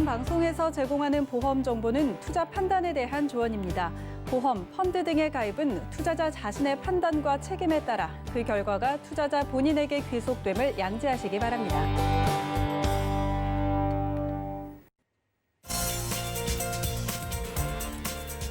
방송에서 제공하는 보험 정보는 투자 판단에 대한 조언입니다. 보험, 펀드 등의 가입은 투자자 자신의 판단과 책임에 따라 그 결과가 투자자 본인에게 귀속됨을 양지하시기 바랍니다.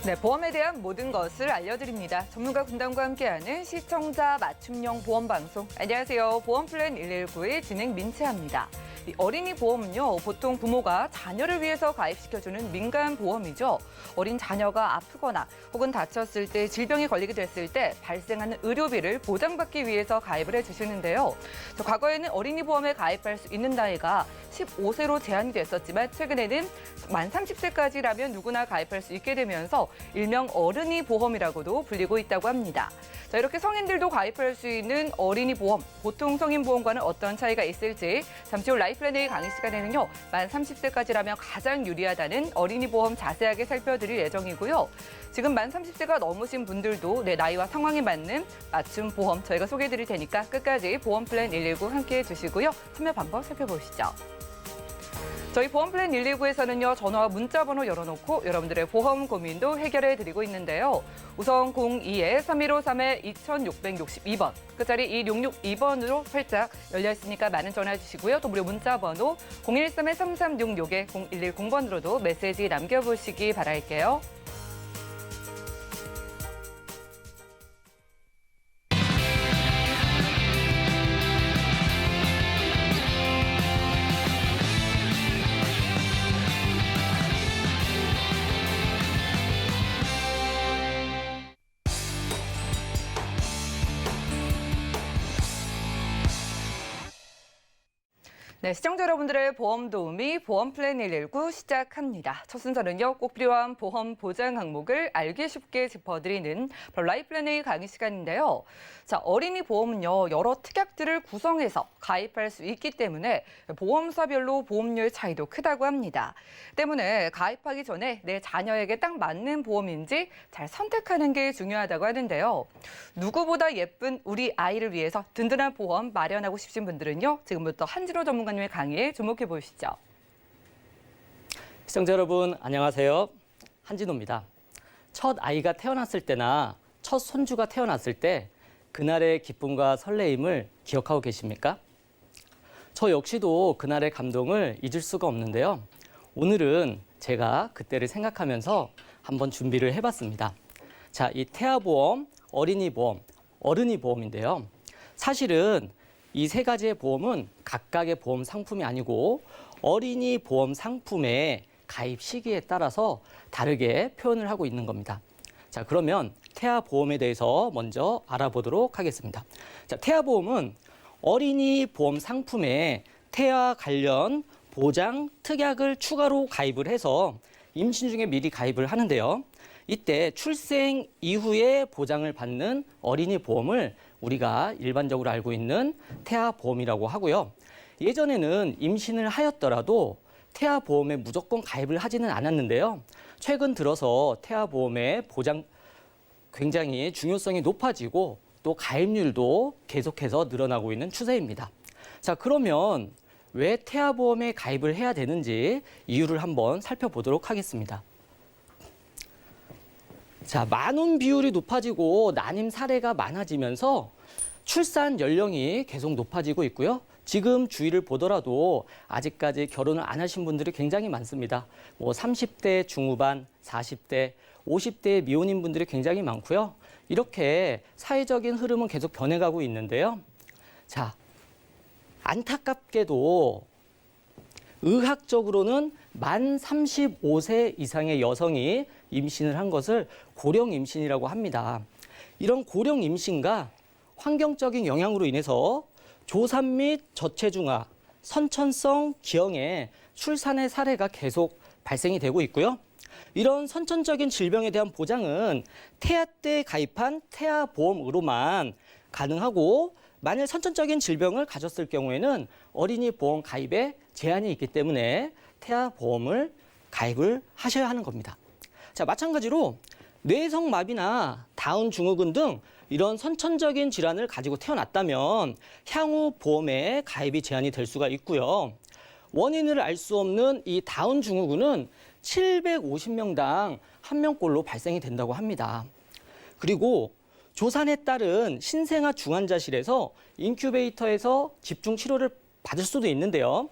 네, 보험에 대한 모든 것을 알려드립니다. 전문가 군단과 함께하는 시청자 맞춤형 보험 방송. 안녕하세요. 보험플랜 119의 진행 민채합니다. 이 어린이 보험은요, 보통 부모가 자녀를 위해서 가입시켜주는 민간 보험이죠. 어린 자녀가 아프거나 혹은 다쳤을 때 질병에 걸리게 됐을 때 발생하는 의료비를 보장받기 위해서 가입을 해주시는데요. 과거에는 어린이 보험에 가입할 수 있는 나이가 15세로 제한이 됐었지만 최근에는 만 30세까지라면 누구나 가입할 수 있게 되면서 일명 어른이 보험이라고도 불리고 있다고 합니다. 자, 이렇게 성인들도 가입할 수 있는 어린이 보험, 보통 성인 보험과는 어떤 차이가 있을지 잠시 후 라이플랜A 강의 시간에는요, 만 30세까지라면 가장 유리하다는 어린이 보험 자세하게 살펴드릴 예정이고요. 지금 만 30세가 넘으신 분들도 내 나이와 상황에 맞는 맞춤 보험 저희가 소개해드릴 테니까 끝까지 보험플랜 119 함께해 주시고요. 참여 방법 살펴보시죠. 저희 보험플랜 119에서는요, 전화와 문자 번호 열어놓고 여러분들의 보험 고민도 해결해드리고 있는데요. 우선 02-3153-2662번, 끝자리 2662번으로 활짝 열려있으니까 많은 전화 주시고요. 또 무료 문자 번호 013-3366-0110번으로도 메시지 남겨보시기 바랄게요. 네, 시청자 여러분들의 보험 도우미 보험플랜 119 시작합니다. 첫 순서는요, 꼭 필요한 보험 보장 항목을 알기 쉽게 짚어드리는 라이플랜A 강의 시간인데요. 자, 어린이 보험은요, 여러 특약들을 구성해서 가입할 수 있기 때문에 보험사별로 보험료의 차이도 크다고 합니다. 때문에 가입하기 전에 내 자녀에게 딱 맞는 보험인지 잘 선택하는 게 중요하다고 하는데요. 누구보다 예쁜 우리 아이를 위해서 든든한 보험 마련하고 싶으신 분들은요, 지금부터 한진호 전문가님의 강의에 주목해 보시죠. 시청자 여러분, 안녕하세요. 한진호입니다. 첫 아이가 태어났을 때나 첫 손주가 태어났을 때 그날의 기쁨과 설레임을 기억하고 계십니까? 저 역시도 그날의 감동을 잊을 수가 없는데요. 오늘은 제가 그때를 생각하면서 한번 준비를 해봤습니다. 자, 이 태아보험, 어린이 보험, 어른이 보험인데요. 사실은 이 세 가지의 보험은 각각의 보험 상품이 아니고 어린이 보험 상품의 가입 시기에 따라서 다르게 표현을 하고 있는 겁니다. 자, 그러면 태아보험에 대해서 먼저 알아보도록 하겠습니다. 자, 태아보험은 어린이 보험 상품에 태아 관련 보장 특약을 추가로 가입을 해서 임신 중에 미리 가입을 하는데요. 이때 출생 이후에 보장을 받는 어린이 보험을 우리가 일반적으로 알고 있는 태아보험이라고 하고요. 예전에는 임신을 하였더라도 태아보험에 무조건 가입을 하지는 않았는데요. 최근 들어서 태아보험의 보장 굉장히 중요성이 높아지고 또 가입률도 계속해서 늘어나고 있는 추세입니다. 자, 그러면 왜 태아보험에 가입을 해야 되는지 이유를 한번 살펴보도록 하겠습니다. 자, 만원 비율이 높아지고 난임 사례가 많아지면서 출산 연령이 계속 높아지고 있고요. 지금 주위를 보더라도 아직까지 결혼을 안 하신 분들이 굉장히 많습니다. 30대 중후반, 40대, 50대 미혼인 분들이 굉장히 많고요. 이렇게 사회적인 흐름은 계속 변해가고 있는데요. 자, 안타깝게도 의학적으로는 만 35세 이상의 여성이 임신을 한 것을 고령 임신이라고 합니다. 이런 고령 임신과 환경적인 영향으로 인해서 조산 및 저체중아, 선천성 기형의 출산의 사례가 계속 발생이 되고 있고요. 이런 선천적인 질병에 대한 보장은 태아 때 가입한 태아보험으로만 가능하고 만일 선천적인 질병을 가졌을 경우에는 어린이 보험 가입에 제한이 있기 때문에 태아보험을 가입을 하셔야 하는 겁니다. 자, 마찬가지로 뇌성마비나 다운 증후군 등 이런 선천적인 질환을 가지고 태어났다면 향후 보험에 가입이 제한이 될 수가 있고요. 원인을 알 수 없는 이 다운 증후군은 750명당 1명꼴로 발생이 된다고 합니다. 그리고 조산에 따른 신생아 중환자실에서 인큐베이터에서 집중 치료를 받을 수도 있는데요.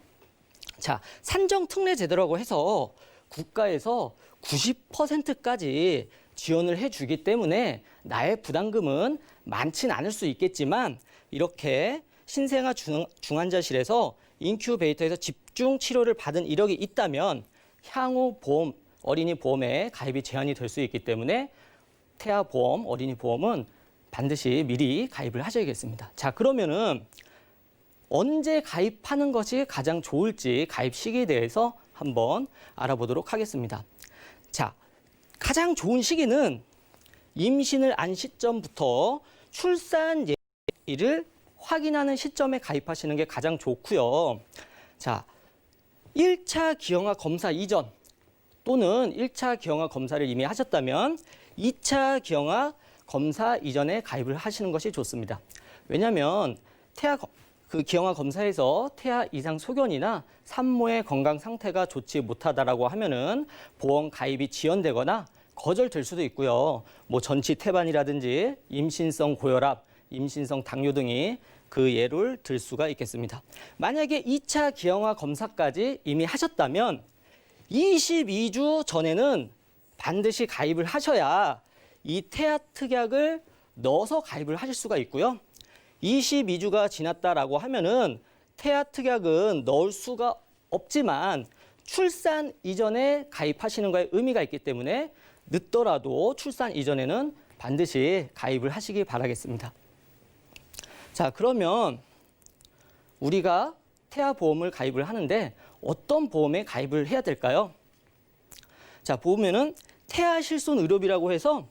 자, 산정특례제도라고 해서 국가에서 90%까지 지원을 해주기 때문에 나의 부담금은 많진 않을 수 있겠지만 이렇게 신생아 중환자실에서 인큐베이터에서 집중 치료를 받은 이력이 있다면 향후 보험, 어린이 보험에 가입이 제한이 될 수 있기 때문에 태아보험, 어린이 보험은 반드시 미리 가입을 하셔야겠습니다. 자, 그러면은 언제 가입하는 것이 가장 좋을지 가입 시기에 대해서 한번 알아보도록 하겠습니다. 자, 가장 좋은 시기는 임신을 한 시점부터 출산 예일을 확인하는 시점에 가입하시는 게 가장 좋고요. 자, 1차 기형아 검사 이전 또는 1차 기형아 검사를 이미 하셨다면 2차 기형아 검사 이전에 가입을 하시는 것이 좋습니다. 왜냐하면 기형아 검사에서 태아 이상 소견이나 산모의 건강 상태가 좋지 못하다라고 하면은 보험 가입이 지연되거나 거절될 수도 있고요. 뭐 전치 태반이라든지 임신성 고혈압, 임신성 당뇨 등이 그 예를 들 수가 있겠습니다. 만약에 2차 기형아 검사까지 이미 하셨다면 22주 전에는 반드시 가입을 하셔야 이 태아 특약을 넣어서 가입을 하실 수가 있고요. 22주가 지났다라고 하면은 태아 특약은 넣을 수가 없지만 출산 이전에 가입하시는 거에 의미가 있기 때문에 늦더라도 출산 이전에는 반드시 가입을 하시기 바라겠습니다. 자, 그러면 우리가 태아 보험을 가입을 하는데 어떤 보험에 가입을 해야 될까요? 자, 보면은 태아 실손 의료비라고 해서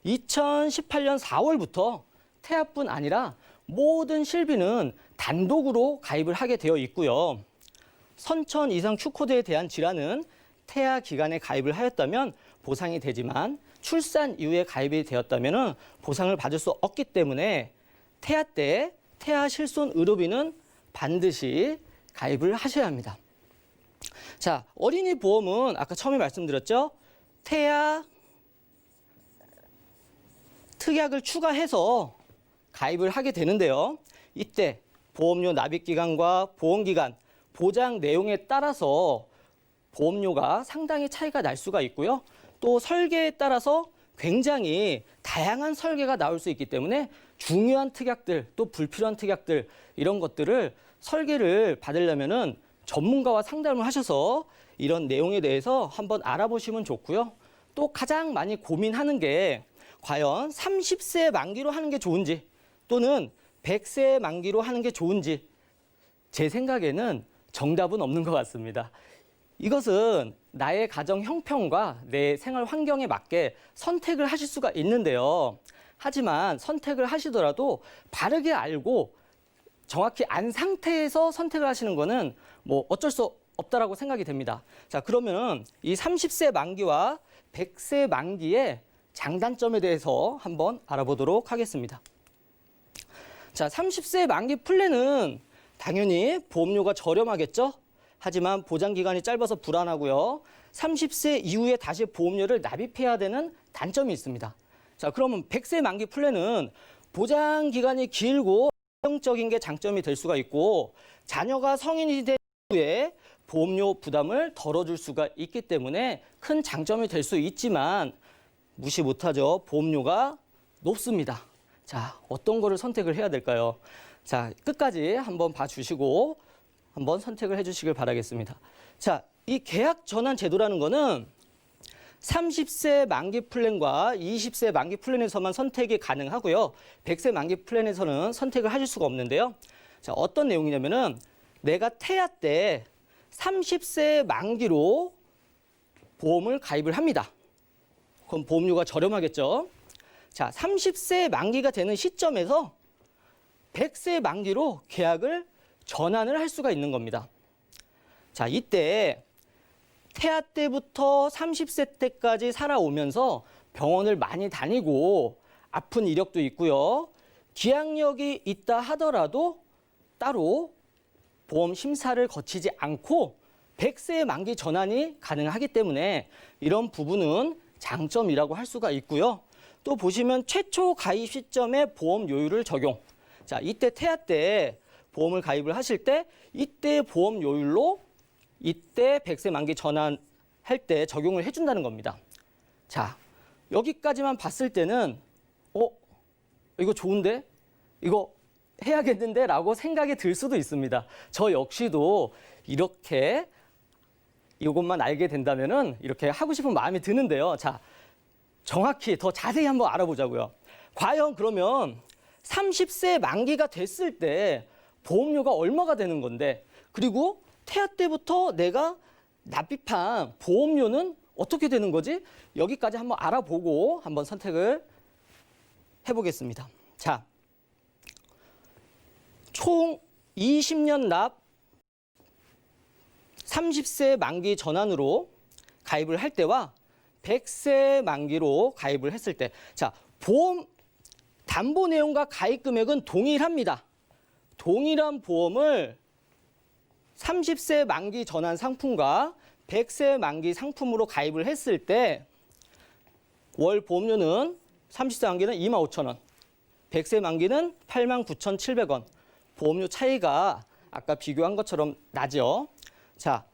2018년 4월부터 태아뿐 아니라 모든 실비는 단독으로 가입을 하게 되어 있고요. 선천 이상 Q코드에 대한 질환은 태아 기간에 가입을 하였다면 보상이 되지만 출산 이후에 가입이 되었다면 보상을 받을 수 없기 때문에 태아 때 태아 실손 의료비는 반드시 가입을 하셔야 합니다. 자, 어린이 보험은 아까 처음에 말씀드렸죠. 태아 특약을 추가해서 가입을 하게 되는데요. 이때 보험료 납입 기간과 보험 기간, 보장 내용에 따라서 보험료가 상당히 차이가 날 수가 있고요. 또 설계에 따라서 굉장히 다양한 설계가 나올 수 있기 때문에 중요한 특약들, 또 불필요한 특약들 이런 것들을 설계를 받으려면은 전문가와 상담을 하셔서 이런 내용에 대해서 한번 알아보시면 좋고요. 또 가장 많이 고민하는 게 과연 30세 만기로 하는 게 좋은지 또는 100세 만기로 하는 게 좋은지 제 생각에는 정답은 없는 것 같습니다. 이것은 나의 가정 형편과 내 생활 환경에 맞게 선택을 하실 수가 있는데요. 하지만 선택을 하시더라도 바르게 알고 정확히 안 상태에서 선택을 하시는 거는 뭐 어쩔 수 없다라고 생각이 됩니다. 자, 그러면 이 30세 만기와 100세 만기의 장단점에 대해서 한번 알아보도록 하겠습니다. 자, 30세 만기 플랜은 당연히 보험료가 저렴하겠죠? 하지만 보장 기간이 짧아서 불안하고요. 30세 이후에 다시 보험료를 납입해야 되는 단점이 있습니다. 자, 그러면 100세 만기 플랜은 보장 기간이 길고 안정적인 게 장점이 될 수가 있고 자녀가 성인이 된 후에 보험료 부담을 덜어줄 수가 있기 때문에 큰 장점이 될 수 있지만 무시 못하죠. 보험료가 높습니다. 자, 어떤 거를 선택을 해야 될까요? 자, 끝까지 한번 봐주시고 한번 선택을 해주시길 바라겠습니다. 자, 이 계약 전환 제도라는 거는 30세 만기 플랜과 20세 만기 플랜에서만 선택이 가능하고요. 100세 만기 플랜에서는 선택을 하실 수가 없는데요. 자, 어떤 내용이냐면은 내가 태아 때 30세 만기로 보험을 가입을 합니다. 그럼 보험료가 저렴하겠죠. 자, 30세 만기가 되는 시점에서 100세 만기로 계약을 전환을 할 수가 있는 겁니다. 자, 이때 태아 때부터 30세 때까지 살아오면서 병원을 많이 다니고 아픈 이력도 있고요. 기항력이 있다 하더라도 따로 보험 심사를 거치지 않고 100세 만기 전환이 가능하기 때문에 이런 부분은 장점이라고 할 수가 있고요. 또 보시면 최초 가입 시점에 보험 요율을 적용. 자, 이때 태아 때 보험을 가입을 하실 때 이때 보험 요율로 이때 100세 만기 전환할 때 적용을 해준다는 겁니다. 자, 여기까지만 봤을 때는 이거 좋은데? 이거 해야겠는데? 라고 생각이 들 수도 있습니다. 저 역시도 이렇게 이것만 알게 된다면은 이렇게 하고 싶은 마음이 드는데요. 자, 정확히 더 자세히 한번 알아보자고요. 과연 그러면 30세 만기가 됐을 때 보험료가 얼마가 되는 건데, 그리고 태아 때부터 내가 납입한 보험료는 어떻게 되는 거지? 여기까지 한번 알아보고 한번 선택을 해보겠습니다. 자, 총 20년 납 30세 만기 전환으로 가입을 할 때와 100세 만기로 가입을 했을 때, 자, 보험 담보 내용과 가입 금액은 동일합니다. 동일한 보험을 30세 만기 전환 상품과 100세 만기 상품으로 가입을 했을 때 월 보험료는 30세 만기는 25,000원, 100세 만기는 89,700원. 보험료 차이가 아까 비교한 것처럼 나죠. 자,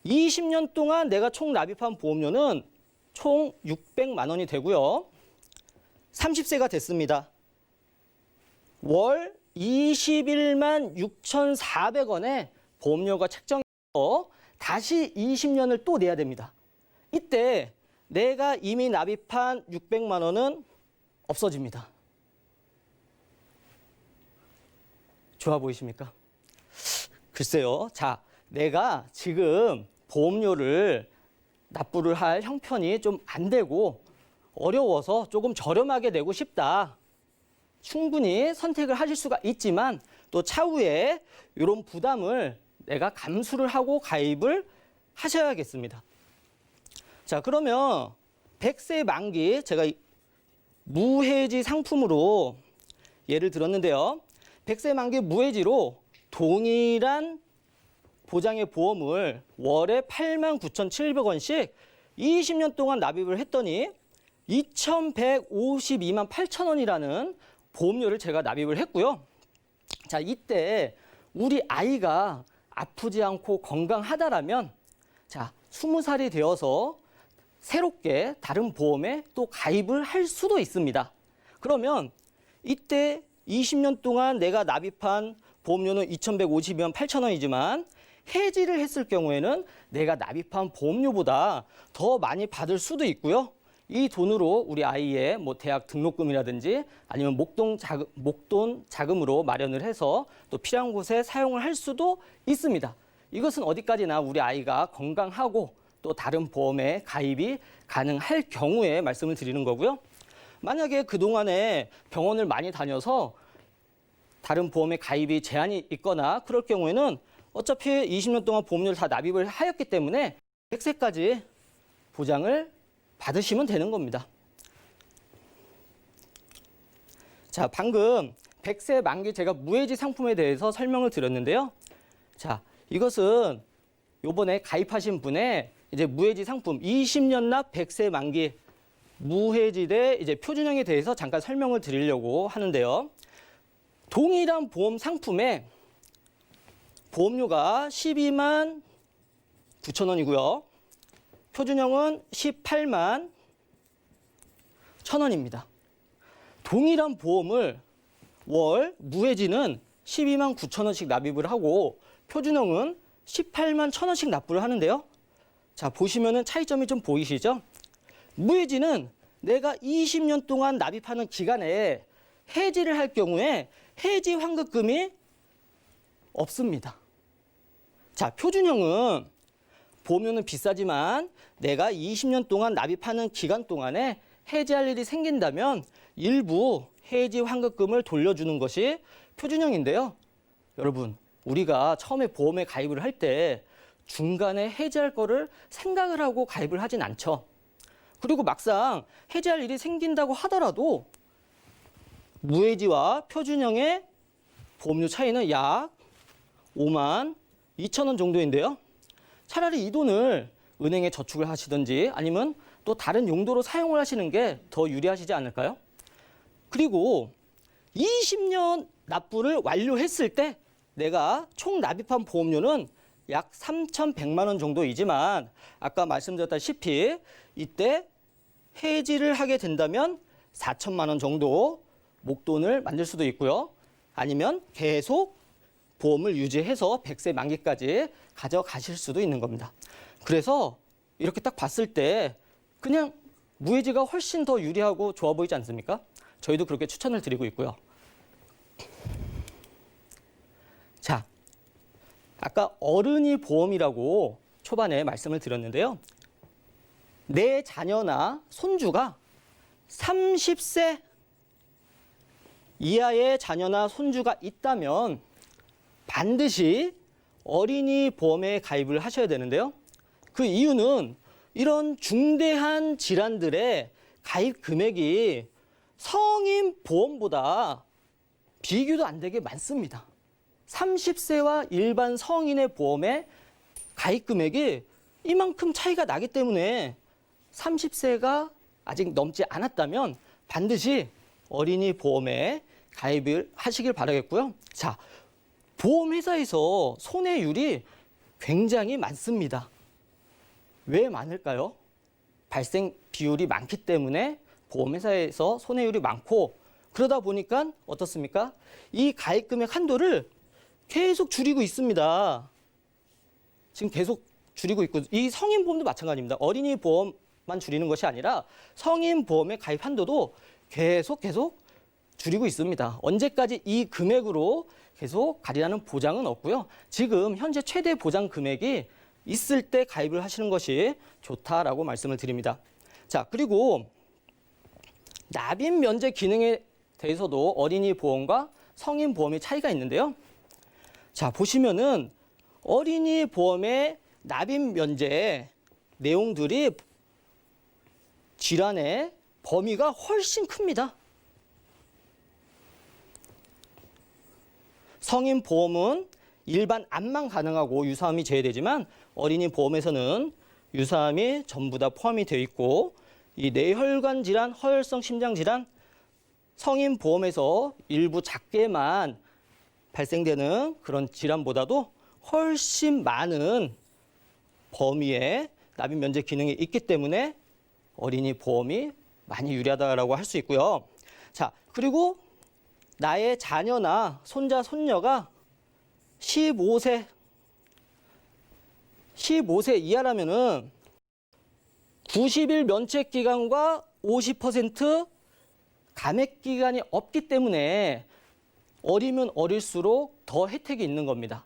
20년 동안 내가 총 납입한 보험료는 총 600만 원이 되고요. 30세가 됐습니다. 월 21만 6,400원의 보험료가 책정해서 다시 20년을 또 내야 됩니다. 이때 내가 이미 납입한 600만 원은 없어집니다. 좋아 보이십니까? 글쎄요. 자, 내가 지금 보험료를 납부를 할 형편이 좀 안 되고 어려워서 조금 저렴하게 내고 싶다. 충분히 선택을 하실 수가 있지만 또 차후에 이런 부담을 내가 감수를 하고 가입을 하셔야겠습니다. 자, 그러면 100세 만기 제가 무해지 상품으로 예를 들었는데요. 100세 만기 무해지로 동일한 보장의 보험을 월에 89,700원씩 20년 동안 납입을 했더니 2,152만 8천 원이라는 보험료를 제가 납입을 했고요. 자, 이때 우리 아이가 아프지 않고 건강하다라면 자, 20살이 되어서 새롭게 다른 보험에 또 가입을 할 수도 있습니다. 그러면 이때 20년 동안 내가 납입한 보험료는 2,152만 8천 원이지만 해지를 했을 경우에는 내가 납입한 보험료보다 더 많이 받을 수도 있고요. 이 돈으로 우리 아이의 대학 등록금이라든지 아니면 목돈 자금으로 마련을 해서 또 필요한 곳에 사용을 할 수도 있습니다. 이것은 어디까지나 우리 아이가 건강하고 또 다른 보험에 가입이 가능할 경우에 말씀을 드리는 거고요. 만약에 그동안에 병원을 많이 다녀서 다른 보험에 가입이 제한이 있거나 그럴 경우에는 어차피 20년 동안 보험료를 다 납입을 하였기 때문에 100세까지 보장을 받으시면 되는 겁니다. 자, 방금 100세 만기 제가 무해지 상품에 대해서 설명을 드렸는데요. 자, 이것은 요번에 가입하신 분의 이제 무해지 상품 20년 납 100세 만기 무해지대 이제 표준형에 대해서 잠깐 설명을 드리려고 하는데요. 동일한 보험 상품에 보험료가 12만 9천 원이고요. 표준형은 18만 1천 원입니다. 동일한 보험을 월 무해지는 12만 9천 원씩 납입을 하고 표준형은 18만 1천 원씩 납부를 하는데요. 자, 보시면은 차이점이 좀 보이시죠? 무해지는 내가 20년 동안 납입하는 기간에 해지를 할 경우에 해지 환급금이 없습니다. 자, 표준형은 보험료는 비싸지만 내가 20년 동안 납입하는 기간 동안에 해지할 일이 생긴다면 일부 해지 환급금을 돌려주는 것이 표준형인데요. 여러분, 우리가 처음에 보험에 가입을 할 때 중간에 해지할 거를 생각을 하고 가입을 하진 않죠. 그리고 막상 해지할 일이 생긴다고 하더라도 무해지와 표준형의 보험료 차이는 약 5만 2천 원 정도인데요. 차라리 이 돈을 은행에 저축을 하시든지 아니면 또 다른 용도로 사용을 하시는 게 더 유리하시지 않을까요? 그리고 20년 납부를 완료했을 때 내가 총 납입한 보험료는 약 3,100만 원 정도이지만 아까 말씀드렸다시피 이때 해지를 하게 된다면 4천만 원 정도 목돈을 만들 수도 있고요. 아니면 계속 보험을 유지해서 100세 만기까지 가져가실 수도 있는 겁니다. 그래서 이렇게 딱 봤을 때 그냥 무해지가 훨씬 더 유리하고 좋아 보이지 않습니까? 저희도 그렇게 추천을 드리고 있고요. 자, 아까 어른이 보험이라고 초반에 말씀을 드렸는데요. 내 자녀나 손주가 30세 이하의 자녀나 손주가 있다면 반드시 어린이 보험에 가입을 하셔야 되는데요. 그 이유는 이런 중대한 질환들의 가입 금액이 성인 보험보다 비교도 안 되게 많습니다. 30세와 일반 성인의 보험의 가입 금액이 이만큼 차이가 나기 때문에 30세가 아직 넘지 않았다면 반드시 어린이 보험에 가입을 하시길 바라겠고요. 자, 보험회사에서 손해율이 굉장히 많습니다. 왜 많을까요? 발생 비율이 많기 때문에 보험회사에서 손해율이 많고 그러다 보니까 어떻습니까? 이 가입 금액 한도를 계속 줄이고 있습니다. 지금 계속 줄이고 있고 이 성인 보험도 마찬가지입니다. 어린이 보험만 줄이는 것이 아니라 성인 보험의 가입 한도도 계속 줄이고 있습니다. 언제까지 이 금액으로 계속 가리라는 보장은 없고요. 지금 현재 최대 보장 금액이 있을 때 가입을 하시는 것이 좋다라고 말씀을 드립니다. 자, 그리고 납입 면제 기능에 대해서도 어린이 보험과 성인 보험의 차이가 있는데요. 자, 보시면은 어린이 보험의 납입 면제 내용들이 질환의 범위가 훨씬 큽니다. 성인 보험은 일반 암만 가능하고 유사암이 제외되지만 어린이 보험에서는 유사암이 전부 다 포함이 되어 있고 이 뇌혈관 질환, 허혈성 심장 질환, 성인 보험에서 일부 작게만 발생되는 그런 질환보다도 훨씬 많은 범위의 납입 면제 기능이 있기 때문에 어린이 보험이 많이 유리하다라고 할 수 있고요. 자, 그리고 나의 자녀나 손자, 손녀가 15세 이하라면은 90일 면책 기간과 50% 감액 기간이 없기 때문에 어리면 어릴수록 더 혜택이 있는 겁니다.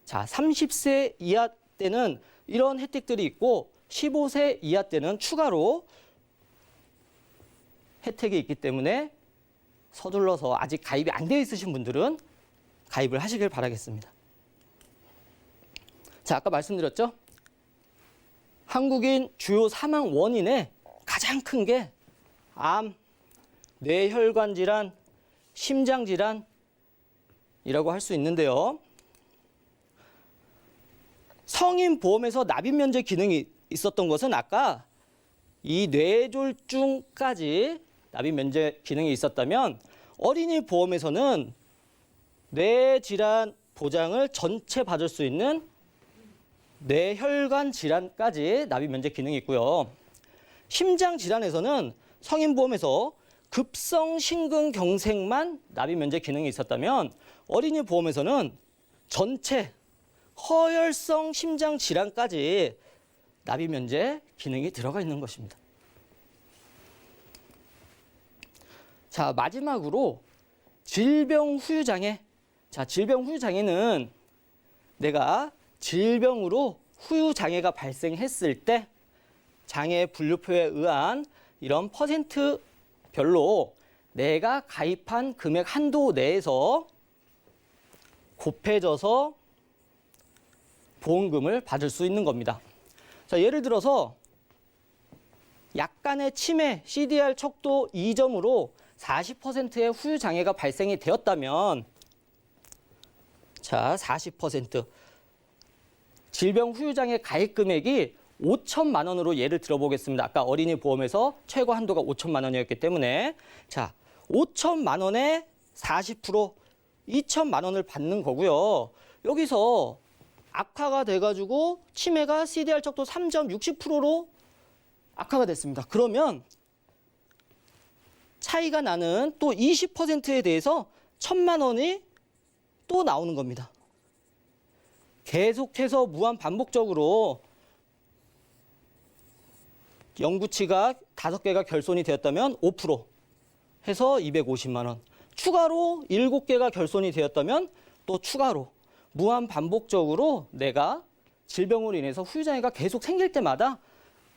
자, 30세 이하 때는 이런 혜택들이 있고 15세 이하 때는 추가로 혜택이 있기 때문에 서둘러서 아직 가입이 안 되어 있으신 분들은 가입을 하시길 바라겠습니다. 자, 아까 말씀드렸죠? 한국인 주요 사망 원인의 가장 큰 게 암, 뇌혈관 질환, 심장 질환이라고 할 수 있는데요. 성인 보험에서 납입 면제 기능이 있었던 것은 아까 이 뇌졸중까지 납입 면제 기능이 있었다면 어린이 보험에서는 뇌 질환 보장을 전체 받을 수 있는 뇌혈관 질환까지 납입 면제 기능이 있고요. 심장 질환에서는 성인 보험에서 급성 심근경색만 납입 면제 기능이 있었다면 어린이 보험에서는 전체 허혈성 심장 질환까지 납입 면제 기능이 들어가 있는 것입니다. 자, 마지막으로 질병 후유 장애. 자, 질병 후유 장애는 내가 질병으로 후유 장애가 발생했을 때 장애 분류표에 의한 이런 퍼센트별로 내가 가입한 금액 한도 내에서 곱해져서 보험금을 받을 수 있는 겁니다. 자, 예를 들어서 약간의 치매, CDR 척도 2점으로 40%의 후유 장애가 발생이 되었다면 자, 40%. 질병 후유장애 가입 금액이 5천만 원으로 예를 들어보겠습니다. 아까 어린이 보험에서 최고 한도가 5천만 원이었기 때문에 자, 5천만 원에 40% 2천만 원을 받는 거고요. 여기서 악화가 돼가지고 치매가 CDR 척도 3.60%로 악화가 됐습니다. 그러면 차이가 나는 또 20%에 대해서 1천만 원이 또 나오는 겁니다. 계속해서 무한 반복적으로 영구치가 5개가 결손이 되었다면 5% 해서 250만 원. 추가로 7개가 결손이 되었다면 또 추가로 무한 반복적으로 내가 질병으로 인해서 후유장애가 계속 생길 때마다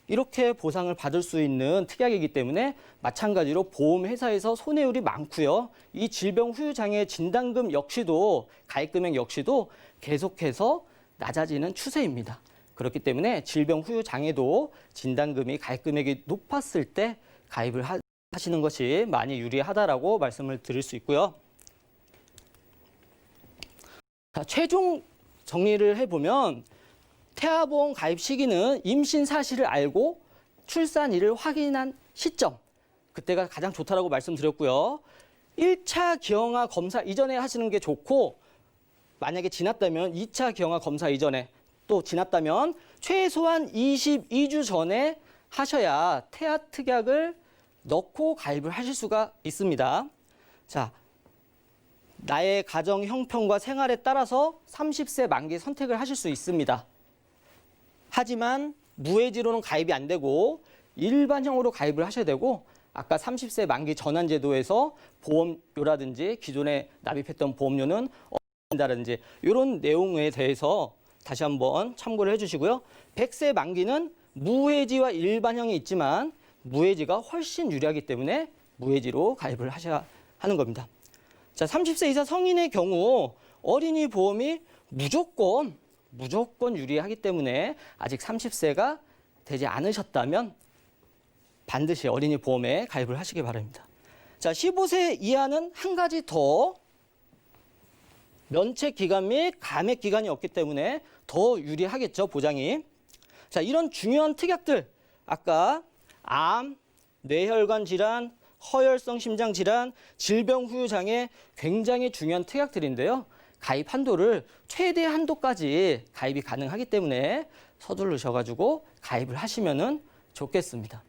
이렇게 보상을 받을 수 있는 특약이기 때문에 마찬가지로 보험회사에서 손해율이 많고요. 이 질병 후유장애 진단금 역시도 가입 금액 역시도 계속해서 낮아지는 추세입니다. 그렇기 때문에 질병 후유장애도 진단금이 가입 금액이 높았을 때 가입을 하시는 것이 많이 유리하다라고 말씀을 드릴 수 있고요. 자, 최종 정리를 해보면 태아보험 가입 시기는 임신 사실을 알고 출산일을 확인한 시점, 그때가 가장 좋다라고 말씀드렸고요. 1차 기형아 검사 이전에 하시는 게 좋고 만약에 지났다면 2차 기형아 검사 이전에 또 지났다면 최소한 22주 전에 하셔야 태아 특약을 넣고 가입을 하실 수가 있습니다. 자, 나의 가정 형편과 생활에 따라서 30세 만기 선택을 하실 수 있습니다. 하지만 무해지로는 가입이 안 되고 일반형으로 가입을 하셔야 되고 아까 30세 만기 전환 제도에서 보험료라든지 기존에 납입했던 보험료는 없앤다든지 이런 내용에 대해서 다시 한번 참고를 해주시고요. 100세 만기는 무해지와 일반형이 있지만 무해지가 훨씬 유리하기 때문에 무해지로 가입을 하셔야 하는 겁니다. 자, 30세 이상 성인의 경우 어린이 보험이 무조건 유리하기 때문에 아직 30세가 되지 않으셨다면 반드시 어린이 보험에 가입을 하시기 바랍니다. 자, 15세 이하는 한 가지 더 면책 기간 및 감액 기간이 없기 때문에 더 유리하겠죠, 보장이. 자, 이런 중요한 특약들 아까 암, 뇌혈관 질환, 허혈성 심장 질환, 질병 후유 장애 굉장히 중요한 특약들인데요. 가입 한도를 최대 한도까지 가입이 가능하기 때문에 서두르셔가지고 가입을 하시면은 좋겠습니다.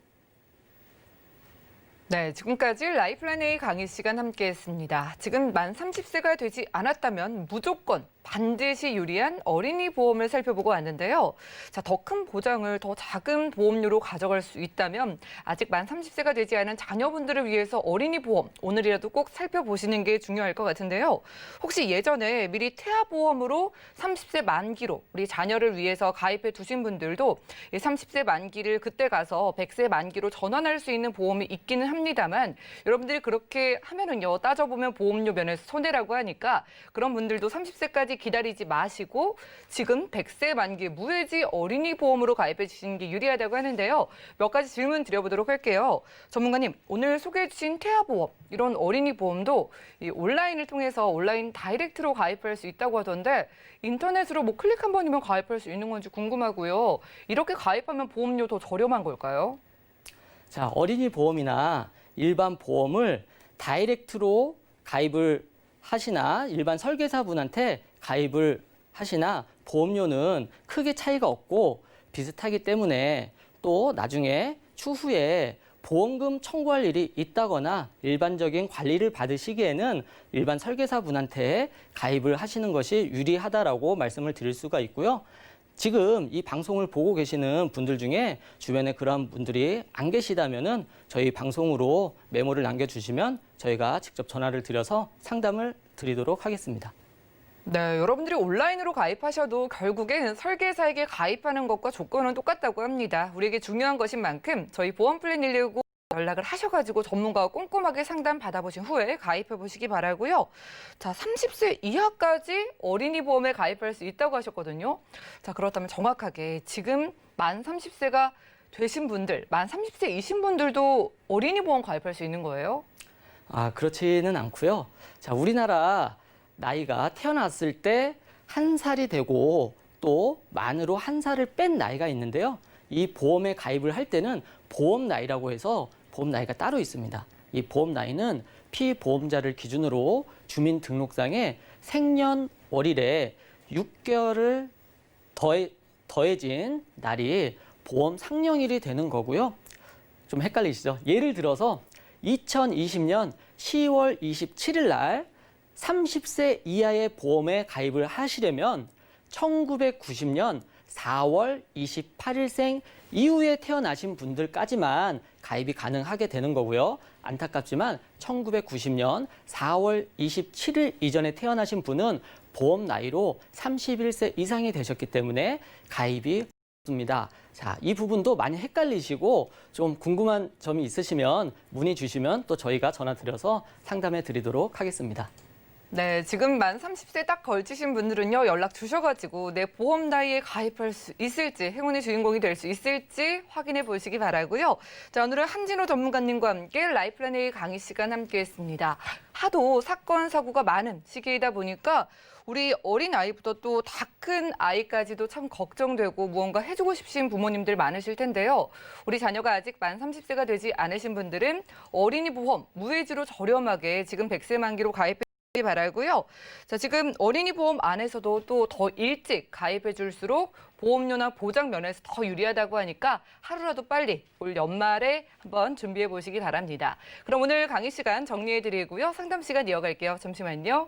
네, 지금까지 라이플라인 A 강의 시간 함께했습니다. 지금 만 30세가 되지 않았다면 무조건 반드시 유리한 어린이 보험을 살펴보고 왔는데요. 자, 더 큰 보장을 더 작은 보험료로 가져갈 수 있다면 아직 만 30세가 되지 않은 자녀분들을 위해서 어린이 보험 오늘이라도 꼭 살펴보시는 게 중요할 것 같은데요. 혹시 예전에 미리 태아보험으로 30세 만기로 우리 자녀를 위해서 가입해 두신 분들도 이 30세 만기를 그때 가서 100세 만기로 전환할 수 있는 보험이 있기는 합니다만 여러분들이 그렇게 하면은요, 따져보면 보험료 면에서 손해라고 하니까 그런 분들도 30세까지 기다리지 마시고 지금 100세 만기 무해지 어린이 보험으로 가입해 주시는 게 유리하다고 하는데요. 몇 가지 질문 드려보도록 할게요. 전문가님, 오늘 소개해 주신 태아보험, 이런 어린이 보험도 이 온라인을 통해서 온라인 다이렉트로 가입할 수 있다고 하던데 인터넷으로 뭐 클릭 한 번이면 가입할 수 있는 건지 궁금하고요. 이렇게 가입하면 보험료 더 저렴한 걸까요? 자, 어린이 보험이나 일반 보험을 다이렉트로 가입을 하시나 일반 설계사분한테 가입을 하시나 보험료는 크게 차이가 없고 비슷하기 때문에 또 나중에 추후에 보험금 청구할 일이 있다거나 일반적인 관리를 받으시기에는 일반 설계사분한테 가입을 하시는 것이 유리하다라고 말씀을 드릴 수가 있고요. 지금 이 방송을 보고 계시는 분들 중에 주변에 그런 분들이 안 계시다면은 저희 방송으로 메모를 남겨주시면 저희가 직접 전화를 드려서 상담을 드리도록 하겠습니다. 네, 여러분들이 온라인으로 가입하셔도 결국엔 설계사에게 가입하는 것과 조건은 똑같다고 합니다. 우리에게 중요한 것인 만큼 저희 보험플랜 119 연락을 하셔가지고 전문가와 꼼꼼하게 상담 받아보신 후에 가입해 보시기 바라고요. 자, 30세 이하까지 어린이 보험에 가입할 수 있다고 하셨거든요. 자, 그렇다면 정확하게 지금 만 30세가 되신 분들, 만 30세이신 분들도 어린이 보험 가입할 수 있는 거예요? 아, 그렇지는 않고요. 자, 우리나라 나이가 태어났을 때 1살이 되고 또 만으로 1살을 뺀 나이가 있는데요. 이 보험에 가입을 할 때는 보험 나이라고 해서 보험 나이가 따로 있습니다. 이 보험 나이는 피보험자를 기준으로 주민등록상에 생년월일에 6개월을 더해진 날이 보험 상령일이 되는 거고요. 좀 헷갈리시죠? 예를 들어서 2020년 10월 27일 날 30세 이하의 보험에 가입을 하시려면 1990년 4월 28일생 이후에 태어나신 분들까지만 가입이 가능하게 되는 거고요. 안타깝지만 1990년 4월 27일 이전에 태어나신 분은 보험 나이로 31세 이상이 되셨기 때문에 가입이 없습니다. 자, 이 부분도 많이 헷갈리시고 좀 궁금한 점이 있으시면 문의 주시면 또 저희가 전화 드려서 상담해 드리도록 하겠습니다. 네, 지금 만 30세 딱 걸치신 분들은요, 연락 주셔가지고 내 보험 나이에 가입할 수 있을지, 행운의 주인공이 될 수 있을지 확인해 보시기 바라고요. 자, 오늘은 한진호 전문가님과 함께 라이프라인 A 강의 시간 함께했습니다. 하도 사건, 사고가 많은 시기이다 보니까 우리 어린 아이부터 또 다 큰 아이까지도 참 걱정되고 무언가 해주고 싶으신 부모님들 많으실 텐데요. 우리 자녀가 아직 만 30세가 되지 않으신 분들은 어린이 보험 무해지로 저렴하게 지금 100세 만기로 가입해 바라고요. 자, 지금 어린이 보험 안에서도 또 더 일찍 가입해 줄수록 보험료나 보장 면에서 더 유리하다고 하니까 하루라도 빨리 올 연말에 한번 준비해 보시기 바랍니다. 그럼 오늘 강의 시간 정리해 드리고요. 상담 시간 이어갈게요. 잠시만요.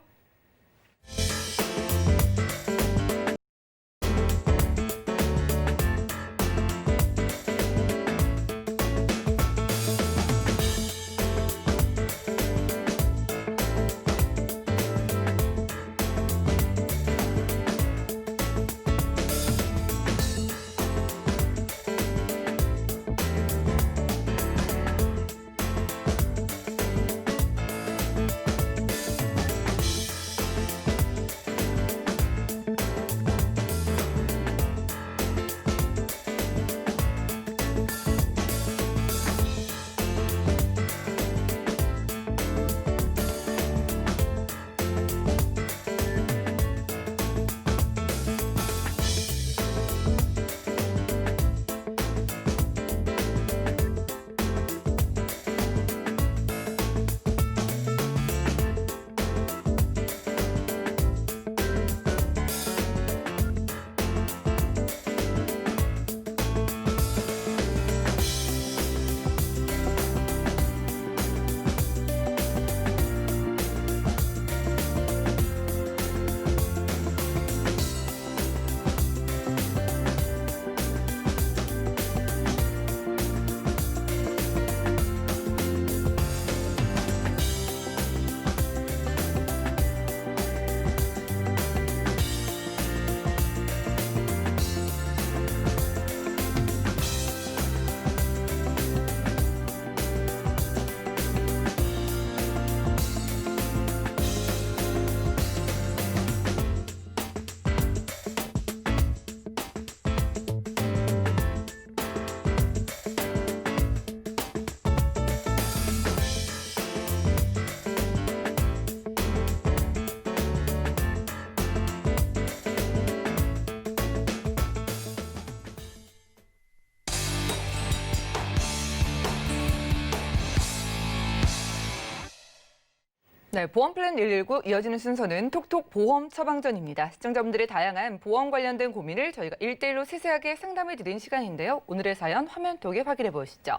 네, 보험 플랜 119 이어지는 순서는 톡톡 보험 처방전입니다. 시청자분들의 다양한 보험 관련된 고민을 저희가 1대1로 세세하게 상담해 드린 시간인데요. 오늘의 사연 화면 톡에 확인해 보시죠.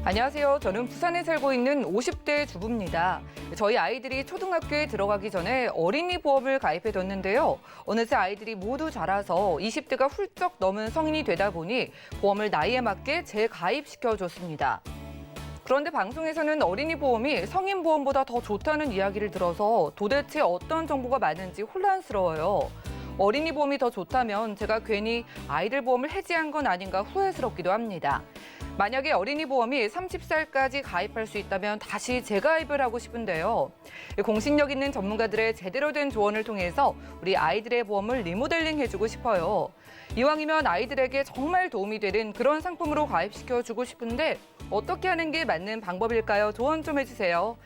안녕하세요. 저는 부산에 살고 있는 50대 주부입니다. 저희 아이들이 초등학교에 들어가기 전에 어린이 보험을 가입해뒀는데요. 어느새 아이들이 모두 자라서 20대가 훌쩍 넘은 성인이 되다 보니 보험을 나이에 맞게 재가입시켜줬습니다. 그런데 방송에서는 어린이 보험이 성인 보험보다 더 좋다는 이야기를 들어서 도대체 어떤 정보가 맞는지 혼란스러워요. 어린이 보험이 더 좋다면 제가 괜히 아이들 보험을 해지한 건 아닌가 후회스럽기도 합니다. 만약에 어린이 보험이 30살까지 가입할 수 있다면 다시 재가입을 하고 싶은데요. 공신력 있는 전문가들의 제대로 된 조언을 통해서 우리 아이들의 보험을 리모델링 해주고 싶어요. 이왕이면 아이들에게 정말 도움이 되는 그런 상품으로 가입시켜주고 싶은데 어떻게 하는 게 맞는 방법일까요? 조언 좀 해주세요.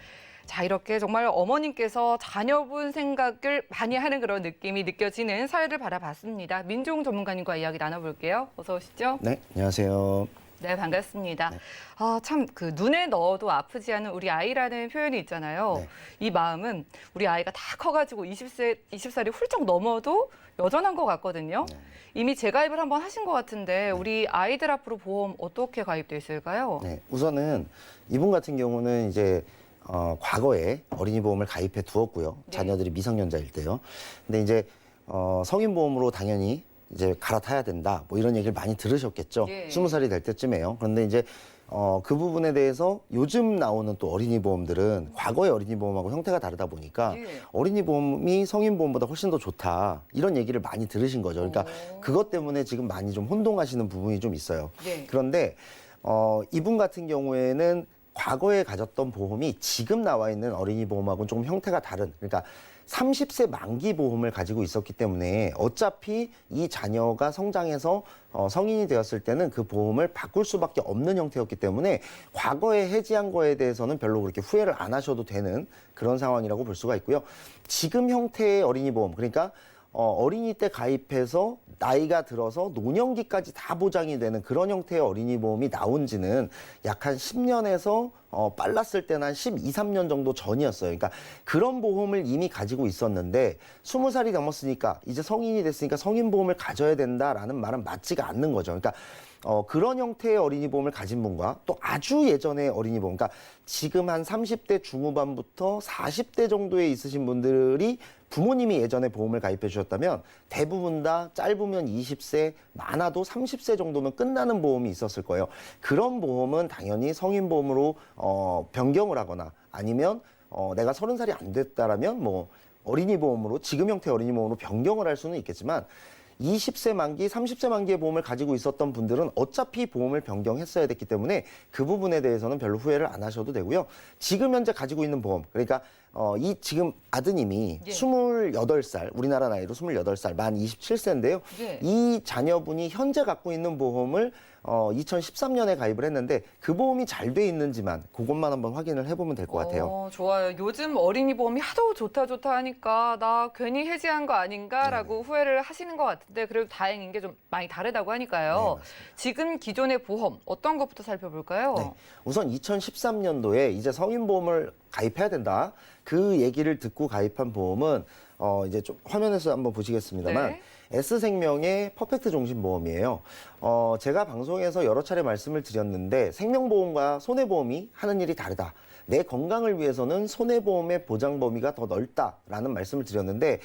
자, 이렇게 정말 어머님께서 자녀분 생각을 많이 하는 그런 느낌이 느껴지는 사회를 바라봤습니다. 민종 전문가님과 이야기 나눠볼게요. 어서 오시죠. 네, 안녕하세요. 네, 반갑습니다. 네. 아, 참, 그 눈에 넣어도 아프지 않은 우리 아이라는 표현이 있잖아요. 네. 이 마음은 우리 아이가 다 커가지고 20살이 훌쩍 넘어도 여전한 것 같거든요. 네. 이미 재가입을 한번 하신 것 같은데 우리 아이들 앞으로 보험 어떻게 가입돼 있을까요? 네, 우선은 이분 같은 경우는 이제 과거에 어린이 보험을 가입해 두었고요. 네. 자녀들이 미성년자일 때요. 근데 이제 성인 보험으로 당연히 이제 갈아타야 된다. 뭐 이런 얘기를 많이 들으셨겠죠. 예. 20살이 될 때쯤에요. 그런데 이제 그 부분에 대해서 요즘 나오는 또 어린이 보험들은 과거의 어린이 보험하고 형태가 다르다 보니까 예. 어린이 보험이 성인 보험보다 훨씬 더 좋다. 이런 얘기를 많이 들으신 거죠. 그러니까 그것 때문에 지금 많이 좀 혼동하시는 부분이 좀 있어요. 네. 그런데 이분 같은 경우에는 과거에 가졌던 보험이 지금 나와 있는 어린이 보험하고는 조금 형태가 다른, 그러니까 30세 만기 보험을 가지고 있었기 때문에 어차피 이 자녀가 성장해서 성인이 되었을 때는 그 보험을 바꿀 수밖에 없는 형태였기 때문에 과거에 해지한 거에 대해서는 별로 그렇게 후회를 안 하셔도 되는 그런 상황이라고 볼 수가 있고요. 지금 형태의 어린이 보험, 그러니까 어린이 때 가입해서 나이가 들어서 노년기까지 다 보장이 되는 그런 형태의 어린이 보험이 나온 지는 약 한 10년에서 빨랐을 때는 한 12, 3년 정도 전이었어요. 그러니까 그런 보험을 이미 가지고 있었는데 20살이 넘었으니까 이제 성인이 됐으니까 성인 보험을 가져야 된다라는 말은 맞지가 않는 거죠. 그러니까 그런 형태의 어린이 보험을 가진 분과 또 아주 예전의 어린이 보험, 그러니까 지금 한 30대 중후반부터 40대 정도에 있으신 분들이 부모님이 예전에 보험을 가입해 주셨다면 대부분 다 짧으면 20세, 많아도 30세 정도면 끝나는 보험이 있었을 거예요. 그런 보험은 당연히 성인 보험으로 변경을 하거나 아니면 내가 30살이 안 됐다라면 뭐 어린이 보험으로 지금 형태의 어린이 보험으로 변경을 할 수는 있겠지만 20세 만기, 30세 만기의 보험을 가지고 있었던 분들은 어차피 보험을 변경했어야 됐기 때문에 그 부분에 대해서는 별로 후회를 안 하셔도 되고요. 지금 현재 가지고 있는 보험, 그러니까 이 지금 아드님이 예. 28살, 우리나라 나이로 28살, 만 27세인데요. 예. 이 자녀분이 현재 갖고 있는 보험을 2013년에 가입을 했는데 그 보험이 잘 돼 있는지만 그것만 한번 확인을 해보면 될 것 같아요. 좋아요. 요즘 어린이 보험이 하도 좋다 하니까 나 괜히 해지한 거 아닌가라고 후회를 하시는 것 같은데 그래도 다행인 게 좀 많이 다르다고 하니까요. 네, 맞습니다. 지금 기존의 보험 어떤 것부터 살펴볼까요? 네. 우선 2013년도에 이제 성인 보험을 가입해야 된다. 그 얘기를 듣고 가입한 보험은 이제 좀 화면에서 한번 보시겠습니다만 네. S생명의 퍼펙트 종신보험이에요. 제가 방송에서 여러 차례 말씀을 드렸는데 생명보험과 손해보험이 하는 일이 다르다. 내 건강을 위해서는 손해보험의 보장 범위가 더 넓다라는 말씀을 드렸는데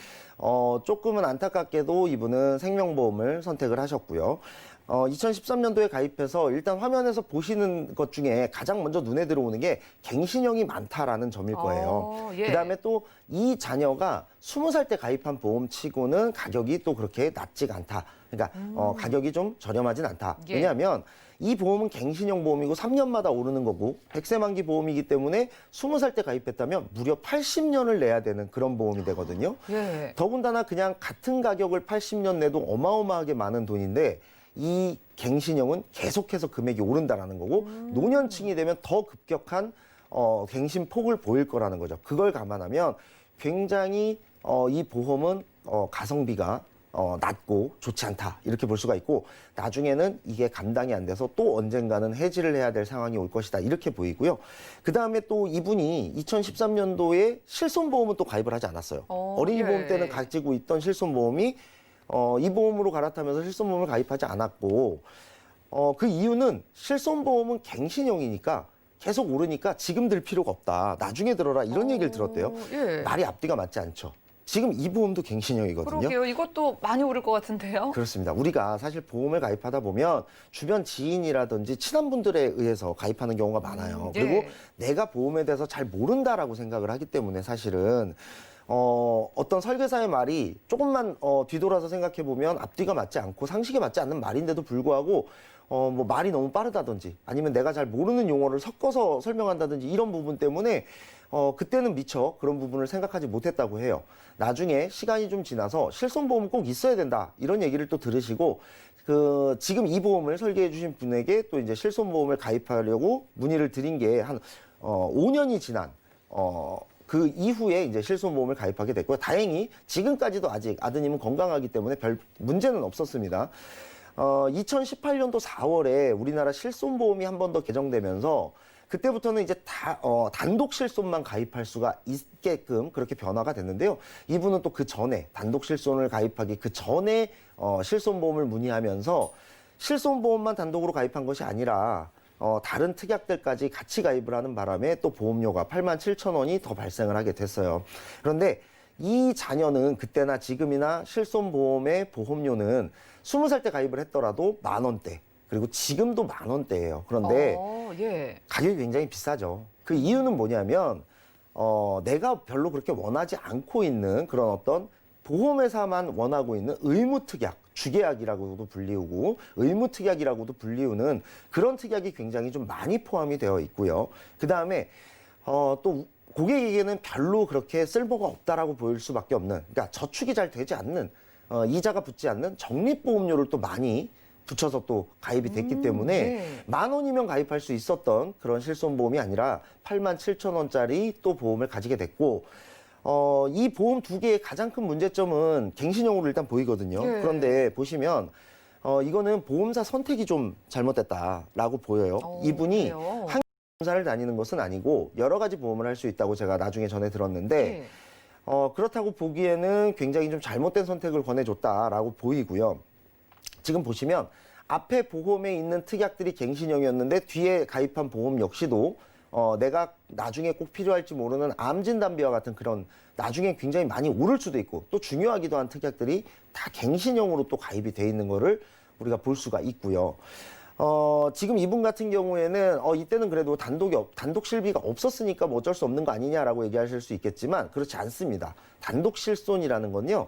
조금은 안타깝게도 이분은 생명보험을 선택을 하셨고요. 2013년도에 가입해서 일단 화면에서 보시는 것 중에 가장 먼저 눈에 들어오는 게 갱신형이 많다라는 점일 거예요. 예. 그다음에 또 이 자녀가 20살 때 가입한 보험치고는 가격이 또 그렇게 낮지가 않다. 그러니까 가격이 좀 저렴하진 않다. 예. 왜냐하면 이 보험은 갱신형 보험이고 3년마다 오르는 거고 100세 만기 보험이기 때문에 20살 때 가입했다면 무려 80년을 내야 되는 그런 보험이 되거든요. 예. 더군다나 그냥 같은 가격을 80년 내도 어마어마하게 많은 돈인데 이 갱신형은 계속해서 금액이 오른다라는 거고 노년층이 되면 더 급격한 갱신 폭을 보일 거라는 거죠. 그걸 감안하면 굉장히 이 보험은 가성비가 낮고 좋지 않다 이렇게 볼 수가 있고 나중에는 이게 감당이 안 돼서 또 언젠가는 해지를 해야 될 상황이 올 것이다 이렇게 보이고요. 그다음에 또 이분이 2013년도에 실손보험은 또 가입을 하지 않았어요. 어린이 예. 보험 때는 가지고 있던 실손보험이 이 보험으로 갈아타면서 실손보험을 가입하지 않았고 그 이유는 실손보험은 갱신형이니까 계속 오르니까 지금 들 필요가 없다. 나중에 들어라 이런 얘기를 들었대요. 예. 말이 앞뒤가 맞지 않죠. 지금 이 보험도 갱신형이거든요. 그러게요. 이것도 많이 오를 것 같은데요. 그렇습니다. 우리가 사실 보험을 가입하다 보면 주변 지인이라든지 친한 분들에 의해서 가입하는 경우가 많아요. 예. 그리고 내가 보험에 대해서 잘 모른다라고 생각을 하기 때문에 사실은 어떤 설계사의 말이 조금만 뒤돌아서 생각해 보면 앞뒤가 맞지 않고 상식에 맞지 않는 말인데도 불구하고 뭐 말이 너무 빠르다든지 아니면 내가 잘 모르는 용어를 섞어서 설명한다든지 이런 부분 때문에 그때는 미처 그런 부분을 생각하지 못했다고 해요. 나중에 시간이 좀 지나서 실손보험은 꼭 있어야 된다 이런 얘기를 또 들으시고 지금 이 보험을 설계해 주신 분에게 또 이제 실손보험을 가입하려고 문의를 드린 게 한 5년이 지난 그 이후에 이제 실손보험을 가입하게 됐고요. 다행히 지금까지도 아직 아드님은 건강하기 때문에 별 문제는 없었습니다. 2018년도 4월에 우리나라 실손보험이 한 번 더 개정되면서 그때부터는 이제 단독 실손만 가입할 수가 있게끔 그렇게 변화가 됐는데요. 이분은 또 그 전에 단독 실손을 가입하기 그 전에 실손보험을 문의하면서 실손보험만 단독으로 가입한 것이 아니라 다른 특약들까지 같이 가입을 하는 바람에 또 보험료가 87,000원이 더 발생을 하게 됐어요. 그런데 이 자녀는 그때나 지금이나 실손보험의 보험료는 20살 때 가입을 했더라도 10,000원대. 그리고 지금도 10,000원대예요. 그런데 예. 가격이 굉장히 비싸죠. 그 이유는 뭐냐면 내가 별로 그렇게 원하지 않고 있는 그런 어떤 보험회사만 원하고 있는 의무특약, 주계약이라고도 불리우고 의무특약이라고도 불리우는 그런 특약이 굉장히 좀 많이 포함이 되어 있고요. 그다음에 또 고객에게는 별로 그렇게 쓸모가 없다라고 보일 수밖에 없는, 그러니까 저축이 잘 되지 않는, 이자가 붙지 않는 적립보험료를 또 많이 붙여서 또 가입이 됐기 때문에 네. 10,000원이면 가입할 수 있었던 그런 실손보험이 아니라 87,000원짜리 또 보험을 가지게 됐고, 이 보험 두 개의 가장 큰 문제점은 갱신형으로 일단 보이거든요. 네. 그런데 보시면 이거는 보험사 선택이 좀 잘못됐다라고 보여요. 이분이 그래요? 보험사를 다니는 것은 아니고 여러 가지 보험을 할 수 있다고 제가 나중에 전해 들었는데 예. 그렇다고 보기에는 굉장히 좀 잘못된 선택을 권해줬다라고 보이고요. 지금 보시면 앞에 보험에 있는 특약들이 갱신형이었는데 뒤에 가입한 보험 역시도 내가 나중에 꼭 필요할지 모르는 암 진단비와 같은 그런 나중에 굉장히 많이 오를 수도 있고 또 중요하기도 한 특약들이 다 갱신형으로 또 가입이 돼 있는 거를 우리가 볼 수가 있고요. 지금 이분 같은 경우에는 이때는 그래도 단독 실비가 없었으니까 뭐 어쩔 수 없는 거 아니냐라고 얘기하실 수 있겠지만 그렇지 않습니다. 단독 실손이라는 건요.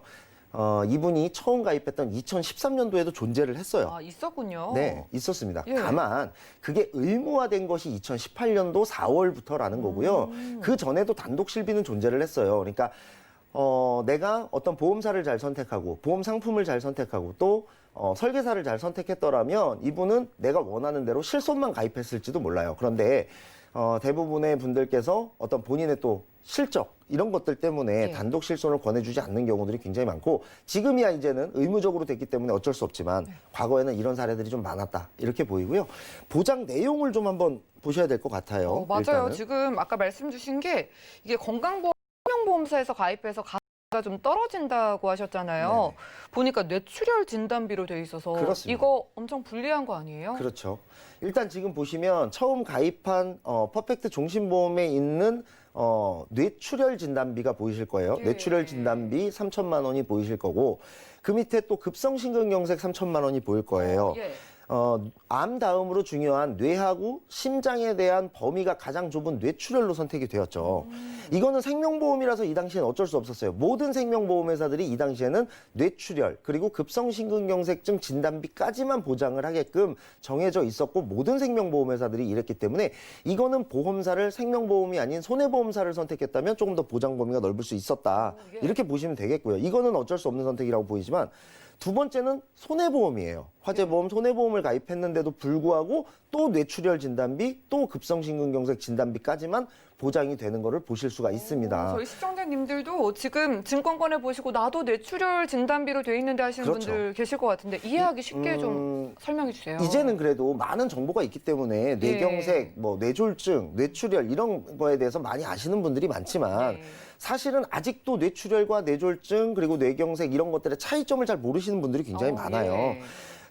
이분이 처음 가입했던 2013년도에도 존재를 했어요. 아, 있었군요. 네, 있었습니다. 예. 다만 그게 의무화된 것이 2018년도 4월부터라는 거고요. 그 전에도 단독 실비는 존재를 했어요. 그러니까 내가 어떤 보험사를 잘 선택하고 보험 상품을 잘 선택하고 또 설계사를 잘 선택했더라면 이분은 내가 원하는 대로 실손만 가입했을지도 몰라요. 그런데 대부분의 분들께서 어떤 본인의 또 실적 이런 것들 때문에 네. 단독 실손을 권해주지 않는 경우들이 굉장히 많고 지금이야 이제는 의무적으로 됐기 때문에 어쩔 수 없지만 과거에는 이런 사례들이 좀 많았다 이렇게 보이고요. 보장 내용을 좀 한번 보셔야 될 것 같아요. 맞아요. 일단은. 지금 아까 말씀 주신 게 이게 건강보험 생명보험사에서 가입해서 가가 좀 떨어진다고 하셨잖아요. 네네. 보니까 뇌출혈 진단비로 돼 있어서 그렇습니다. 이거 엄청 불리한 거 아니에요? 그렇죠. 일단 지금 보시면 처음 가입한 퍼펙트 종신보험에 있는 뇌출혈 진단비가 보이실 거예요. 예. 뇌출혈 진단비 3,000만 원이 보이실 거고 그 밑에 또 급성심근경색 3,000만 원이 보일 거예요. 예. 암 다음으로 중요한 뇌하고 심장에 대한 범위가 가장 좁은 뇌출혈로 선택이 되었죠. 이거는 생명보험이라서 이 당시엔 어쩔 수 없었어요. 모든 생명보험 회사들이 이 당시에는 뇌출혈 그리고 급성심근경색증 진단비까지만 보장을 하게끔 정해져 있었고 모든 생명보험 회사들이 이랬기 때문에 이거는 보험사를 생명보험이 아닌 손해보험사를 선택했다면 조금 더 보장 범위가 넓을 수 있었다. 예. 이렇게 보시면 되겠고요. 이거는 어쩔 수 없는 선택이라고 보이지만 두 번째는 손해보험이에요. 화재보험, 손해보험을 가입했는데도 불구하고 또 뇌출혈 진단비, 또 급성심근경색 진단비까지만 보장이 되는 거를 보실 수가 있습니다. 저희 시청자님들도 지금 증권권을 보시고 나도 뇌출혈 진단비로 돼 있는데 하시는 그렇죠. 분들 계실 것 같은데 이해하기 쉽게 좀 설명해 주세요. 이제는 그래도 많은 정보가 있기 때문에 뇌경색, 뭐 뇌졸중, 뇌출혈 이런 거에 대해서 많이 아시는 분들이 많지만 네. 사실은 아직도 뇌출혈과 뇌졸중 그리고 뇌경색 이런 것들의 차이점을 잘 모르시는 분들이 굉장히 많아요. 예.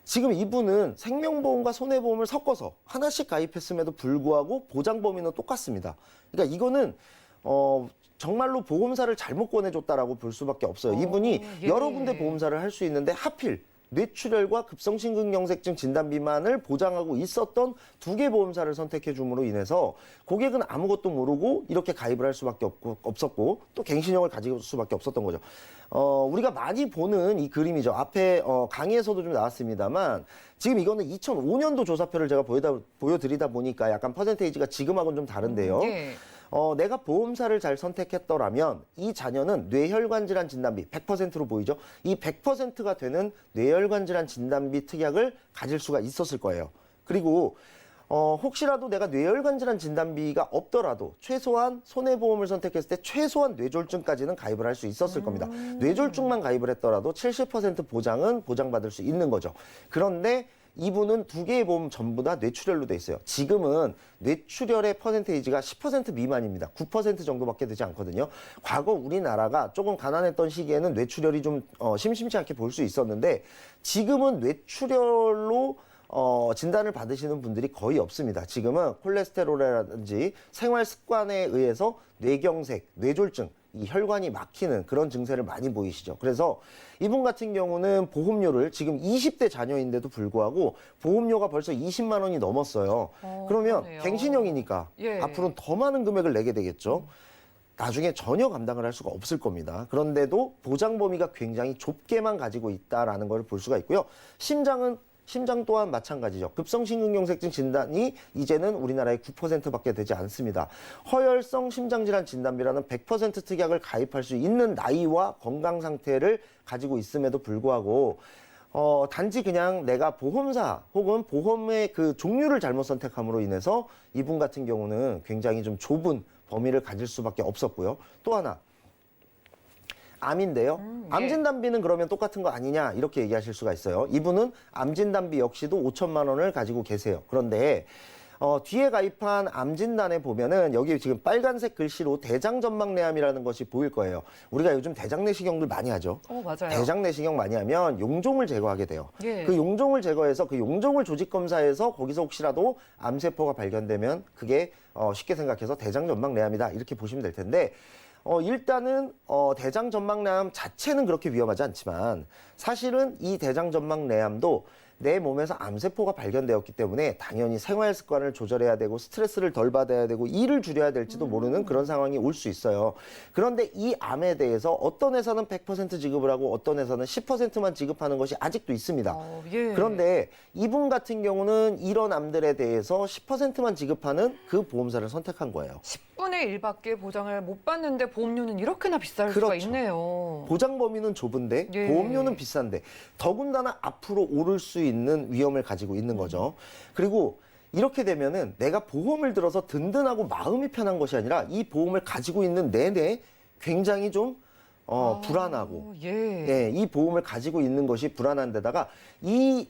지금 이분은 생명보험과 손해보험을 섞어서 하나씩 가입했음에도 불구하고 보장 범위는 똑같습니다. 그러니까 이거는 정말로 보험사를 잘못 권해줬다라고 볼 수밖에 없어요. 이분이 예. 여러 군데 보험사를 할 수 있는데 하필 뇌출혈과 급성심근경색증 진단비만을 보장하고 있었던 두 개 보험사를 선택해 줌으로 인해서 고객은 아무것도 모르고 이렇게 가입을 할 수밖에 없었고 또 갱신형을 가질 수밖에 없었던 거죠. 우리가 많이 보는 이 그림이죠. 앞에 강의에서도 좀 나왔습니다만 지금 이거는 2005년도 조사표를 제가 보여드리다 보니까 약간 퍼센테이지가 지금하고는 좀 다른데요. 예. 내가 보험사를 잘 선택했더라면 이 자녀는 뇌혈관 질환 진단비 100%로 보이죠. 이 100%가 되는 뇌혈관 질환 진단비 특약을 가질 수가 있었을 거예요. 그리고 혹시라도 내가 뇌혈관 질환 진단비가 없더라도 최소한 손해보험을 선택했을 때 최소한 뇌졸중까지는 가입을 할 수 있었을 겁니다. 뇌졸중만 가입을 했더라도 70% 보장은 보장받을 수 있는 거죠. 그런데 이분은 두 개의 보험 전부 다 뇌출혈로 돼 있어요. 지금은 뇌출혈의 퍼센테이지가 10% 미만입니다. 9% 정도밖에 되지 않거든요. 과거 우리나라가 조금 가난했던 시기에는 뇌출혈이 좀 심심치 않게 볼 수 있었는데 지금은 뇌출혈로 진단을 받으시는 분들이 거의 없습니다. 지금은 콜레스테롤이라든지 생활 습관에 의해서 뇌경색, 뇌졸중, 이 혈관이 막히는 그런 증세를 많이 보이시죠. 그래서 이분 같은 경우는 보험료를 지금 20대 자녀인데도 불구하고 보험료가 벌써 20만 원이 넘었어요. 그러면 그러네요. 갱신형이니까 예. 앞으로는 더 많은 금액을 내게 되겠죠. 나중에 전혀 감당을 할 수가 없을 겁니다. 그런데도 보장 범위가 굉장히 좁게만 가지고 있다라는 걸 볼 수가 있고요. 심장 또한 마찬가지죠. 급성심근경색증 진단이 이제는 우리나라의 9%밖에 되지 않습니다. 허혈성 심장질환 진단비라는 100% 특약을 가입할 수 있는 나이와 건강 상태를 가지고 있음에도 불구하고 단지 그냥 내가 보험사 혹은 보험의 그 종류를 잘못 선택함으로 인해서 이분 같은 경우는 굉장히 좀 좁은 범위를 가질 수밖에 없었고요. 또 하나. 암인데요. 암 진단비는 그러면 똑같은 거 아니냐 이렇게 얘기하실 수가 있어요. 이분은 암 진단비 역시도 5천만 원을 가지고 계세요. 그런데 뒤에 가입한 암 진단에 보면은 여기 지금 빨간색 글씨로 대장전막내암이라는 것이 보일 거예요. 우리가 요즘 대장내시경들 많이 하죠. 맞아요. 대장내시경 많이 하면 용종을 제거하게 돼요. 예. 그 용종을 제거해서 그 용종을 조직 검사해서 거기서 혹시라도 암세포가 발견되면 그게 쉽게 생각해서 대장전막내암이다 이렇게 보시면 될 텐데 일단은 대장전막내암 자체는 그렇게 위험하지 않지만 사실은 이 대장전막내암도 내 몸에서 암세포가 발견되었기 때문에 당연히 생활 습관을 조절해야 되고 스트레스를 덜 받아야 되고 일을 줄여야 될지도 모르는 그런 상황이 올 수 있어요. 그런데 이 암에 대해서 어떤 회사는 100% 지급을 하고 어떤 회사는 10%만 지급하는 것이 아직도 있습니다. 예. 그런데 이분 같은 경우는 이런 암들에 대해서 10%만 지급하는 그 보험사를 선택한 거예요. 10분의 1밖에 보장을 못 받는데 보험료는 이렇게나 비쌀 수가 그렇죠. 있네요. 보장 범위는 좁은데 예. 보험료는 비싼데 더군다나 앞으로 오를 수 있는 위험을 가지고 있는 거죠. 그리고 이렇게 되면은 내가 보험을 들어서 든든하고 마음이 편한 것이 아니라 이 보험을 가지고 있는 내내 굉장히 좀 불안하고 예. 이 보험을 가지고 있는 것이 불안한 데다가 이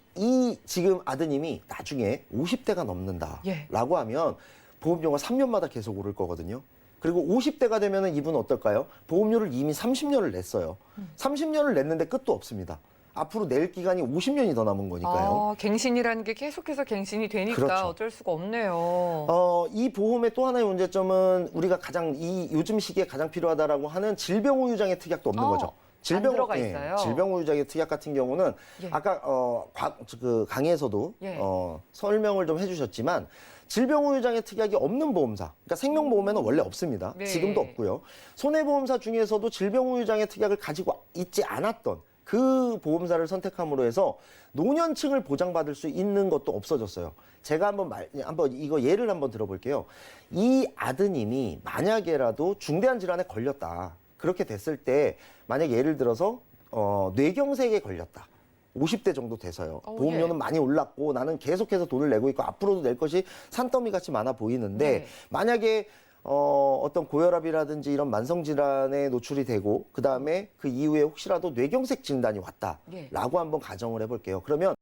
지금 아드님이 나중에 50대가 넘는다라고 예. 하면 보험료가 3년마다 계속 오를 거거든요. 그리고 50대가 되면은 이분은 어떨까요? 보험료를 이미 30년을 냈어요. 30년을 냈는데 끝도 없습니다. 앞으로 낼 기간이 50년이 더 남은 거니까요. 갱신이라는 게 계속해서 갱신이 되니까 그렇죠. 어쩔 수가 없네요. 이 보험의 또 하나의 문제점은 우리가 요즘 시기에 가장 필요하다라고 하는 질병우유장애 특약도 없는 거죠. 안 들어가 있어요. 질병우유장애 특약 같은 경우는 예. 아까 그 강의에서도 예. 설명을 좀 해주셨지만 질병우유장애 특약이 없는 보험사, 그러니까 생명보험에는 원래 없습니다. 네. 지금도 없고요. 손해보험사 중에서도 질병우유장애 특약을 가지고 있지 않았던 그 보험사를 선택함으로 해서 노년층을 보장받을 수 있는 것도 없어졌어요. 제가 한번 이거 예를 한번 들어볼게요. 이 아드님이 만약에라도 중대한 질환에 걸렸다. 그렇게 됐을 때 만약 예를 들어서 뇌경색에 걸렸다. 50대 정도 돼서요. 보험료는 많이 올랐고 나는 계속해서 돈을 내고 있고 앞으로도 낼 것이 산더미 같이 많아 보이는데 만약에 어떤 고혈압이라든지 이런 만성질환에 노출이 되고 그다음에 그 이후에 혹시라도 뇌경색 진단이 왔다라고 한번 가정을 해볼게요. 그러면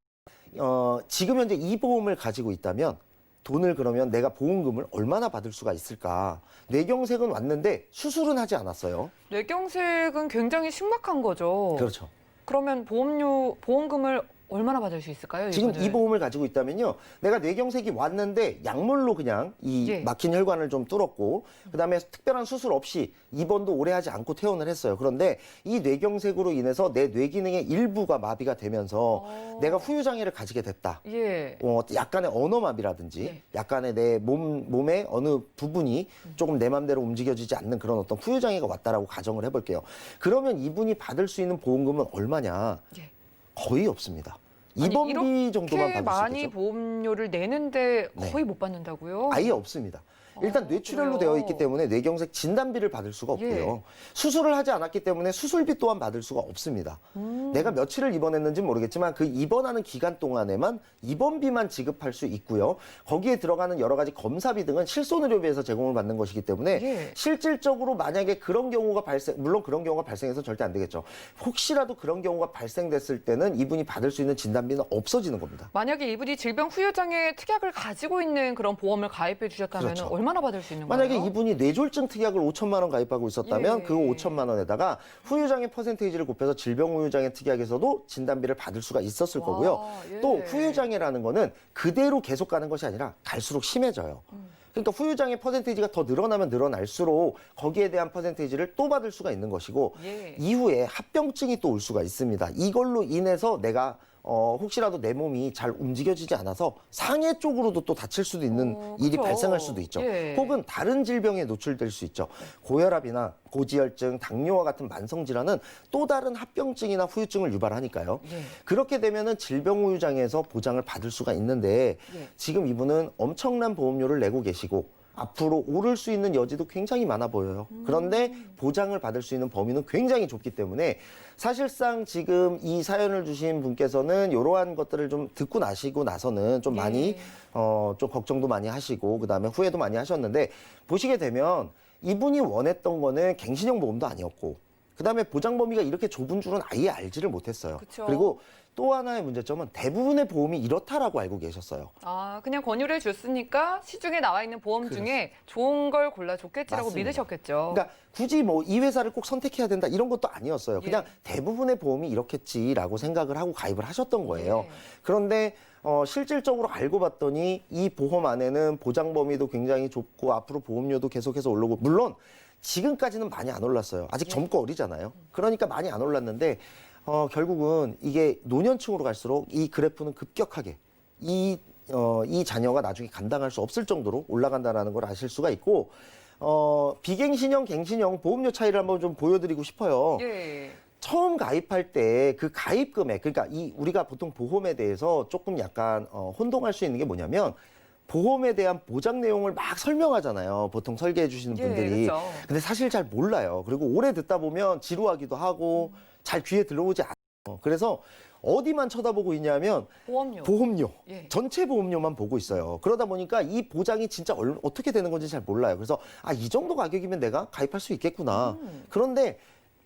지금 현재 이 보험을 가지고 있다면 돈을 그러면 내가 보험금을 얼마나 받을 수가 있을까? 뇌경색은 왔는데 수술은 하지 않았어요. 뇌경색은 굉장히 심각한 거죠. 그렇죠. 그러면 보험금을 얼마나 받을 수 있을까요? 지금 이분은? 이 보험을 가지고 있다면요. 내가 뇌경색이 왔는데 약물로 그냥 이 막힌 혈관을 좀 뚫었고 그다음에 특별한 수술 없이 입원도 오래 하지 않고 퇴원을 했어요. 그런데 이 뇌경색으로 인해서 내 뇌 기능의 일부가 마비가 되면서 내가 후유장애를 가지게 됐다. 예. 약간의 언어마비라든지 약간의 내 몸의 어느 부분이 조금 내 맘대로 움직여지지 않는 그런 어떤 후유장애가 왔다라고 가정을 해볼게요. 그러면 이분이 받을 수 있는 보험금은 얼마냐? 거의 없습니다. 입원비 정도만 받을 수 많이 있겠죠. 보험료를 내는데 거의 못 받는다고요? 아예 없습니다. 일단 뇌출혈로 그래요? 되어 있기 때문에 뇌경색 진단비를 받을 수가 없고요. 예. 수술을 하지 않았기 때문에 수술비 또한 받을 수가 없습니다. 내가 며칠을 입원했는지 모르겠지만 그 입원하는 기간 동안에만 입원비만 지급할 수 있고요. 거기에 들어가는 여러 가지 검사비 등은 실손의료비에서 제공을 받는 것이기 때문에 예. 실질적으로 만약에 그런 경우가 물론 그런 경우가 발생해서 절대 안 되겠죠. 혹시라도 그런 경우가 발생됐을 때는 이분이 받을 수 있는 진단비는 없어지는 겁니다. 만약에 이분이 질병 후유장애 특약을 가지고 있는 그런 보험을 가입해 주셨다면 그렇죠. 얼마나 받을 수 있는 만약에 거예요? 이분이 뇌졸중 특약을 5천만 원 가입하고 있었다면 예. 그 5천만 원에다가 후유장애 퍼센테이지를 곱해서 질병 후유장애 특약에서도 진단비를 받을 수가 있었을 와, 거고요. 예. 또 후유장애라는 거는 그대로 계속 가는 것이 아니라 갈수록 심해져요. 그러니까 후유장애 퍼센테이지가 더 늘어나면 늘어날수록 거기에 대한 퍼센테이지를 또 받을 수가 있는 것이고 예. 이후에 합병증이 또 올 수가 있습니다. 이걸로 인해서 내가 혹시라도 내 몸이 잘 움직여지지 않아서 상해 쪽으로도 또 다칠 수도 있는 일이 그렇죠. 발생할 수도 있죠. 예. 혹은 다른 질병에 노출될 수 있죠. 고혈압이나 고지혈증, 당뇨와 같은 만성질환은 또 다른 합병증이나 후유증을 유발하니까요. 예. 그렇게 되면은 질병후유장애에서 보장을 받을 수가 있는데 예. 지금 이분은 엄청난 보험료를 내고 계시고 앞으로 오를 수 있는 여지도 굉장히 많아 보여요. 그런데 보장을 받을 수 있는 범위는 굉장히 좁기 때문에 사실상 지금 이 사연을 주신 분께서는 이러한 것들을 좀 듣고 나시고 나서는 좀 예. 많이 좀 걱정도 많이 하시고 그다음에 후회도 많이 하셨는데 보시게 되면 이분이 원했던 거는 갱신형 보험도 아니었고 그다음에 보장 범위가 이렇게 좁은 줄은 아예 알지를 못했어요. 그쵸. 그리고 또 하나의 문제점은 대부분의 보험이 이렇다라고 알고 계셨어요. 아, 그냥 권유를 줬으니까 시중에 나와 있는 보험 중에 좋은 걸 골라줬겠지라고 맞습니다. 믿으셨겠죠. 그러니까 굳이 뭐 이 회사를 꼭 선택해야 된다 이런 것도 아니었어요. 그냥 예. 대부분의 보험이 이렇겠지라고 생각을 하고 가입을 하셨던 거예요. 예. 그런데 실질적으로 알고 봤더니 이 보험 안에는 보장 범위도 굉장히 좁고 앞으로 보험료도 계속해서 오르고 물론 지금까지는 많이 안 올랐어요. 아직 젊고 어리잖아요. 그러니까 많이 안 올랐는데 결국은 이게 노년층으로 갈수록 이 그래프는 급격하게 이 자녀가 나중에 감당할 수 없을 정도로 올라간다는 걸 아실 수가 있고 비갱신형, 갱신형 보험료 차이를 한번 좀 보여드리고 싶어요. 예. 처음 가입할 때 그 가입 금액, 그러니까 우리가 보통 보험에 대해서 조금 약간 혼동할 수 있는 게 뭐냐면 보험에 대한 보장 내용을 막 설명하잖아요. 보통 설계해 주시는 예, 분들이. 그렇죠. 근데 사실 잘 몰라요. 그리고 오래 듣다 보면 지루하기도 하고 잘 귀에 들어오지 않아요. 그래서 어디만 쳐다보고 있냐면 보험료. 보험료, 예. 전체 보험료만 보고 있어요. 그러다 보니까 이 보장이 진짜 어떻게 되는 건지 잘 몰라요. 그래서 이 정도 가격이면 내가 가입할 수 있겠구나. 그런데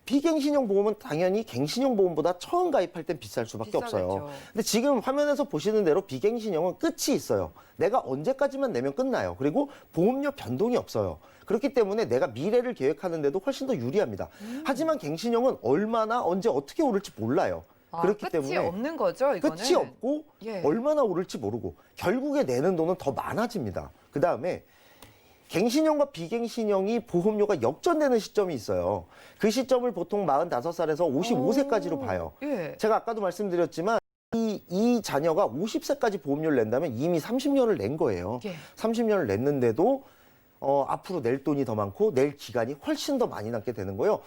비갱신형 보험은 당연히 갱신형 보험보다 처음 가입할 땐 비쌀 수밖에 없어요. 비싸겠죠. 근데 지금 화면에서 보시는 대로 비갱신형은 끝이 있어요. 내가 언제까지만 내면 끝나요. 그리고 보험료 변동이 없어요. 그렇기 때문에 내가 미래를 계획하는데도 훨씬 더 유리합니다. 하지만 갱신형은 얼마나 언제 어떻게 오를지 몰라요. 그렇기 끝이 때문에 없는 거죠, 이거는? 끝이 없고 예. 얼마나 오를지 모르고 결국에 내는 돈은 더 많아집니다. 그다음에 갱신형과 비갱신형이 보험료가 역전되는 시점이 있어요. 그 시점을 보통 45살에서 55세까지로 봐요. 예. 제가 아까도 말씀드렸지만 이 자녀가 50세까지 보험료를 낸다면 이미 30년을 낸 거예요. 예. 30년을 냈는데도 앞으로 낼 돈이 더 많고 낼 기간이 훨씬 더 많이 남게 되는 거예요.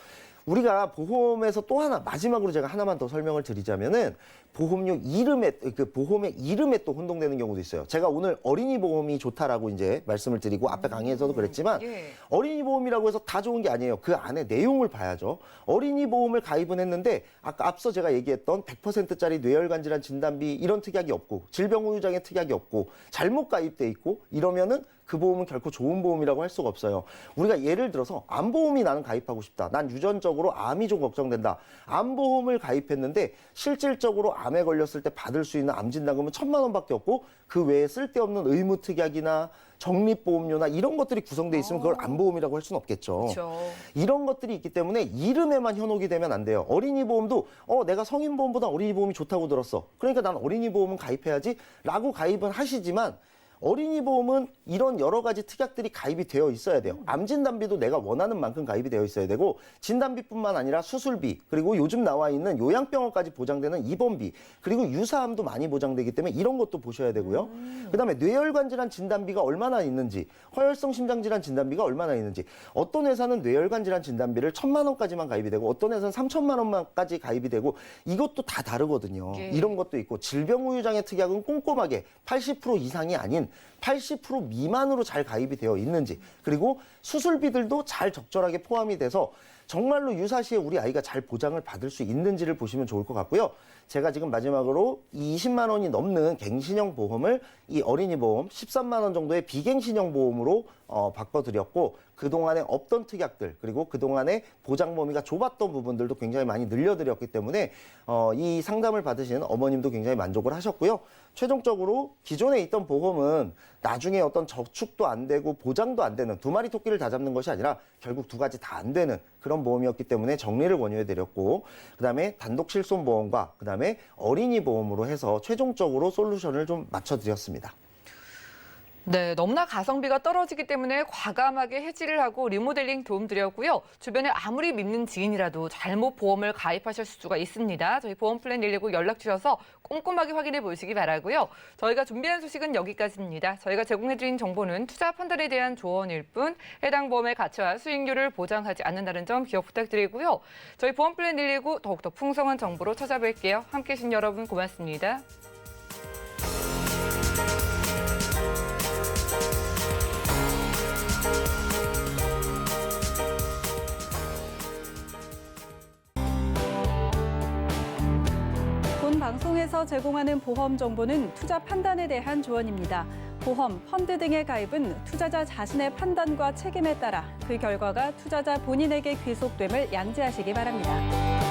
우리가 보험에서 또 하나 마지막으로 제가 하나만 더 설명을 드리자면은 보험료 이름에 그 보험의 이름에 또 혼동되는 경우도 있어요. 제가 오늘 어린이 보험이 좋다라고 이제 말씀을 드리고 앞에 강의에서도 그랬지만 예. 어린이 보험이라고 해서 다 좋은 게 아니에요. 그 안에 내용을 봐야죠. 어린이 보험을 가입은 했는데 아까 앞서 제가 얘기했던 100%짜리 뇌혈관 질환 진단비 이런 특약이 없고 질병 후유장애 특약이 없고 잘못 가입돼 있고 이러면은 그 보험은 결코 좋은 보험이라고 할 수가 없어요. 우리가 예를 들어서 암보험이 나는 가입하고 싶다. 난 유전적으로 암이 좀 걱정된다. 암보험을 가입했는데 실질적으로 암에 걸렸을 때 받을 수 있는 암진단금은 1,000만 원밖에 없고 그 외에 쓸데없는 의무특약이나 적립보험료나 이런 것들이 구성돼 있으면 그걸 암보험이라고 할 수는 없겠죠. 그렇죠. 이런 것들이 있기 때문에 이름에만 현혹이 되면 안 돼요. 어린이 보험도 내가 성인 보험보다 어린이 보험이 좋다고 들었어. 그러니까 난 어린이 보험은 가입해야지 라고 가입은 하시지만 어린이 보험은 이런 여러 가지 특약들이 가입이 되어 있어야 돼요. 암 진단비도 내가 원하는 만큼 가입이 되어 있어야 되고 진단비뿐만 아니라 수술비 그리고 요즘 나와 있는 요양병원까지 보장되는 입원비 그리고 유사암도 많이 보장되기 때문에 이런 것도 보셔야 되고요. 그다음에 뇌혈관 질환 진단비가 얼마나 있는지 허혈성 심장 질환 진단비가 얼마나 있는지 어떤 회사는 뇌혈관 질환 진단비를 1,000만 원까지만 가입이 되고 어떤 회사는 3,000만 원만까지 가입이 되고 이것도 다 다르거든요. 예. 이런 것도 있고 질병 후유장애 특약은 꼼꼼하게 80% 이상이 아닌 80% 미만으로 잘 가입이 되어 있는지, 그리고 수술비들도 잘 적절하게 포함이 돼서 정말로 유사시에 우리 아이가 잘 보장을 받을 수 있는지를 보시면 좋을 것 같고요. 제가 지금 마지막으로 20만 원이 넘는 갱신형 보험을 이 어린이 보험 13만 원 정도의 비갱신형 보험으로 바꿔드렸고, 그동안에 없던 특약들, 그리고 그동안에 보장 범위가 좁았던 부분들도 굉장히 많이 늘려드렸기 때문에 이 상담을 받으신 어머님도 굉장히 만족을 하셨고요. 최종적으로 기존에 있던 보험은 나중에 어떤 저축도 안 되고 보장도 안 되는, 두 마리 토끼를 다 잡는 것이 아니라 결국 두 가지 다 안 되는 그런 보험이었기 때문에 정리를 권유해드렸고, 그다음에 단독 실손보험과 그다음에 어린이 보험으로 해서 최종적으로 솔루션을 좀 맞춰드렸습니다. 네, 너무나 가성비가 떨어지기 때문에 과감하게 해지를 하고 리모델링 도움드렸고요. 주변에 아무리 믿는 지인이라도 잘못 보험을 가입하실 수가 있습니다. 저희 보험플랜 119 연락 주셔서 꼼꼼하게 확인해 보시기 바라고요. 저희가 준비한 소식은 여기까지입니다. 저희가 제공해드린 정보는 투자 판단에 대한 조언일 뿐 해당 보험의 가치와 수익률을 보장하지 않는다는 점 기억 부탁드리고요. 저희 보험플랜 119 더욱더 풍성한 정보로 찾아뵐게요. 함께해 주신 여러분 고맙습니다. 본 방송에서 제공하는 보험 정보는 투자 판단에 대한 조언입니다. 보험, 펀드 등의 가입은 투자자 자신의 판단과 책임에 따라 그 결과가 투자자 본인에게 귀속됨을 양지하시기 바랍니다.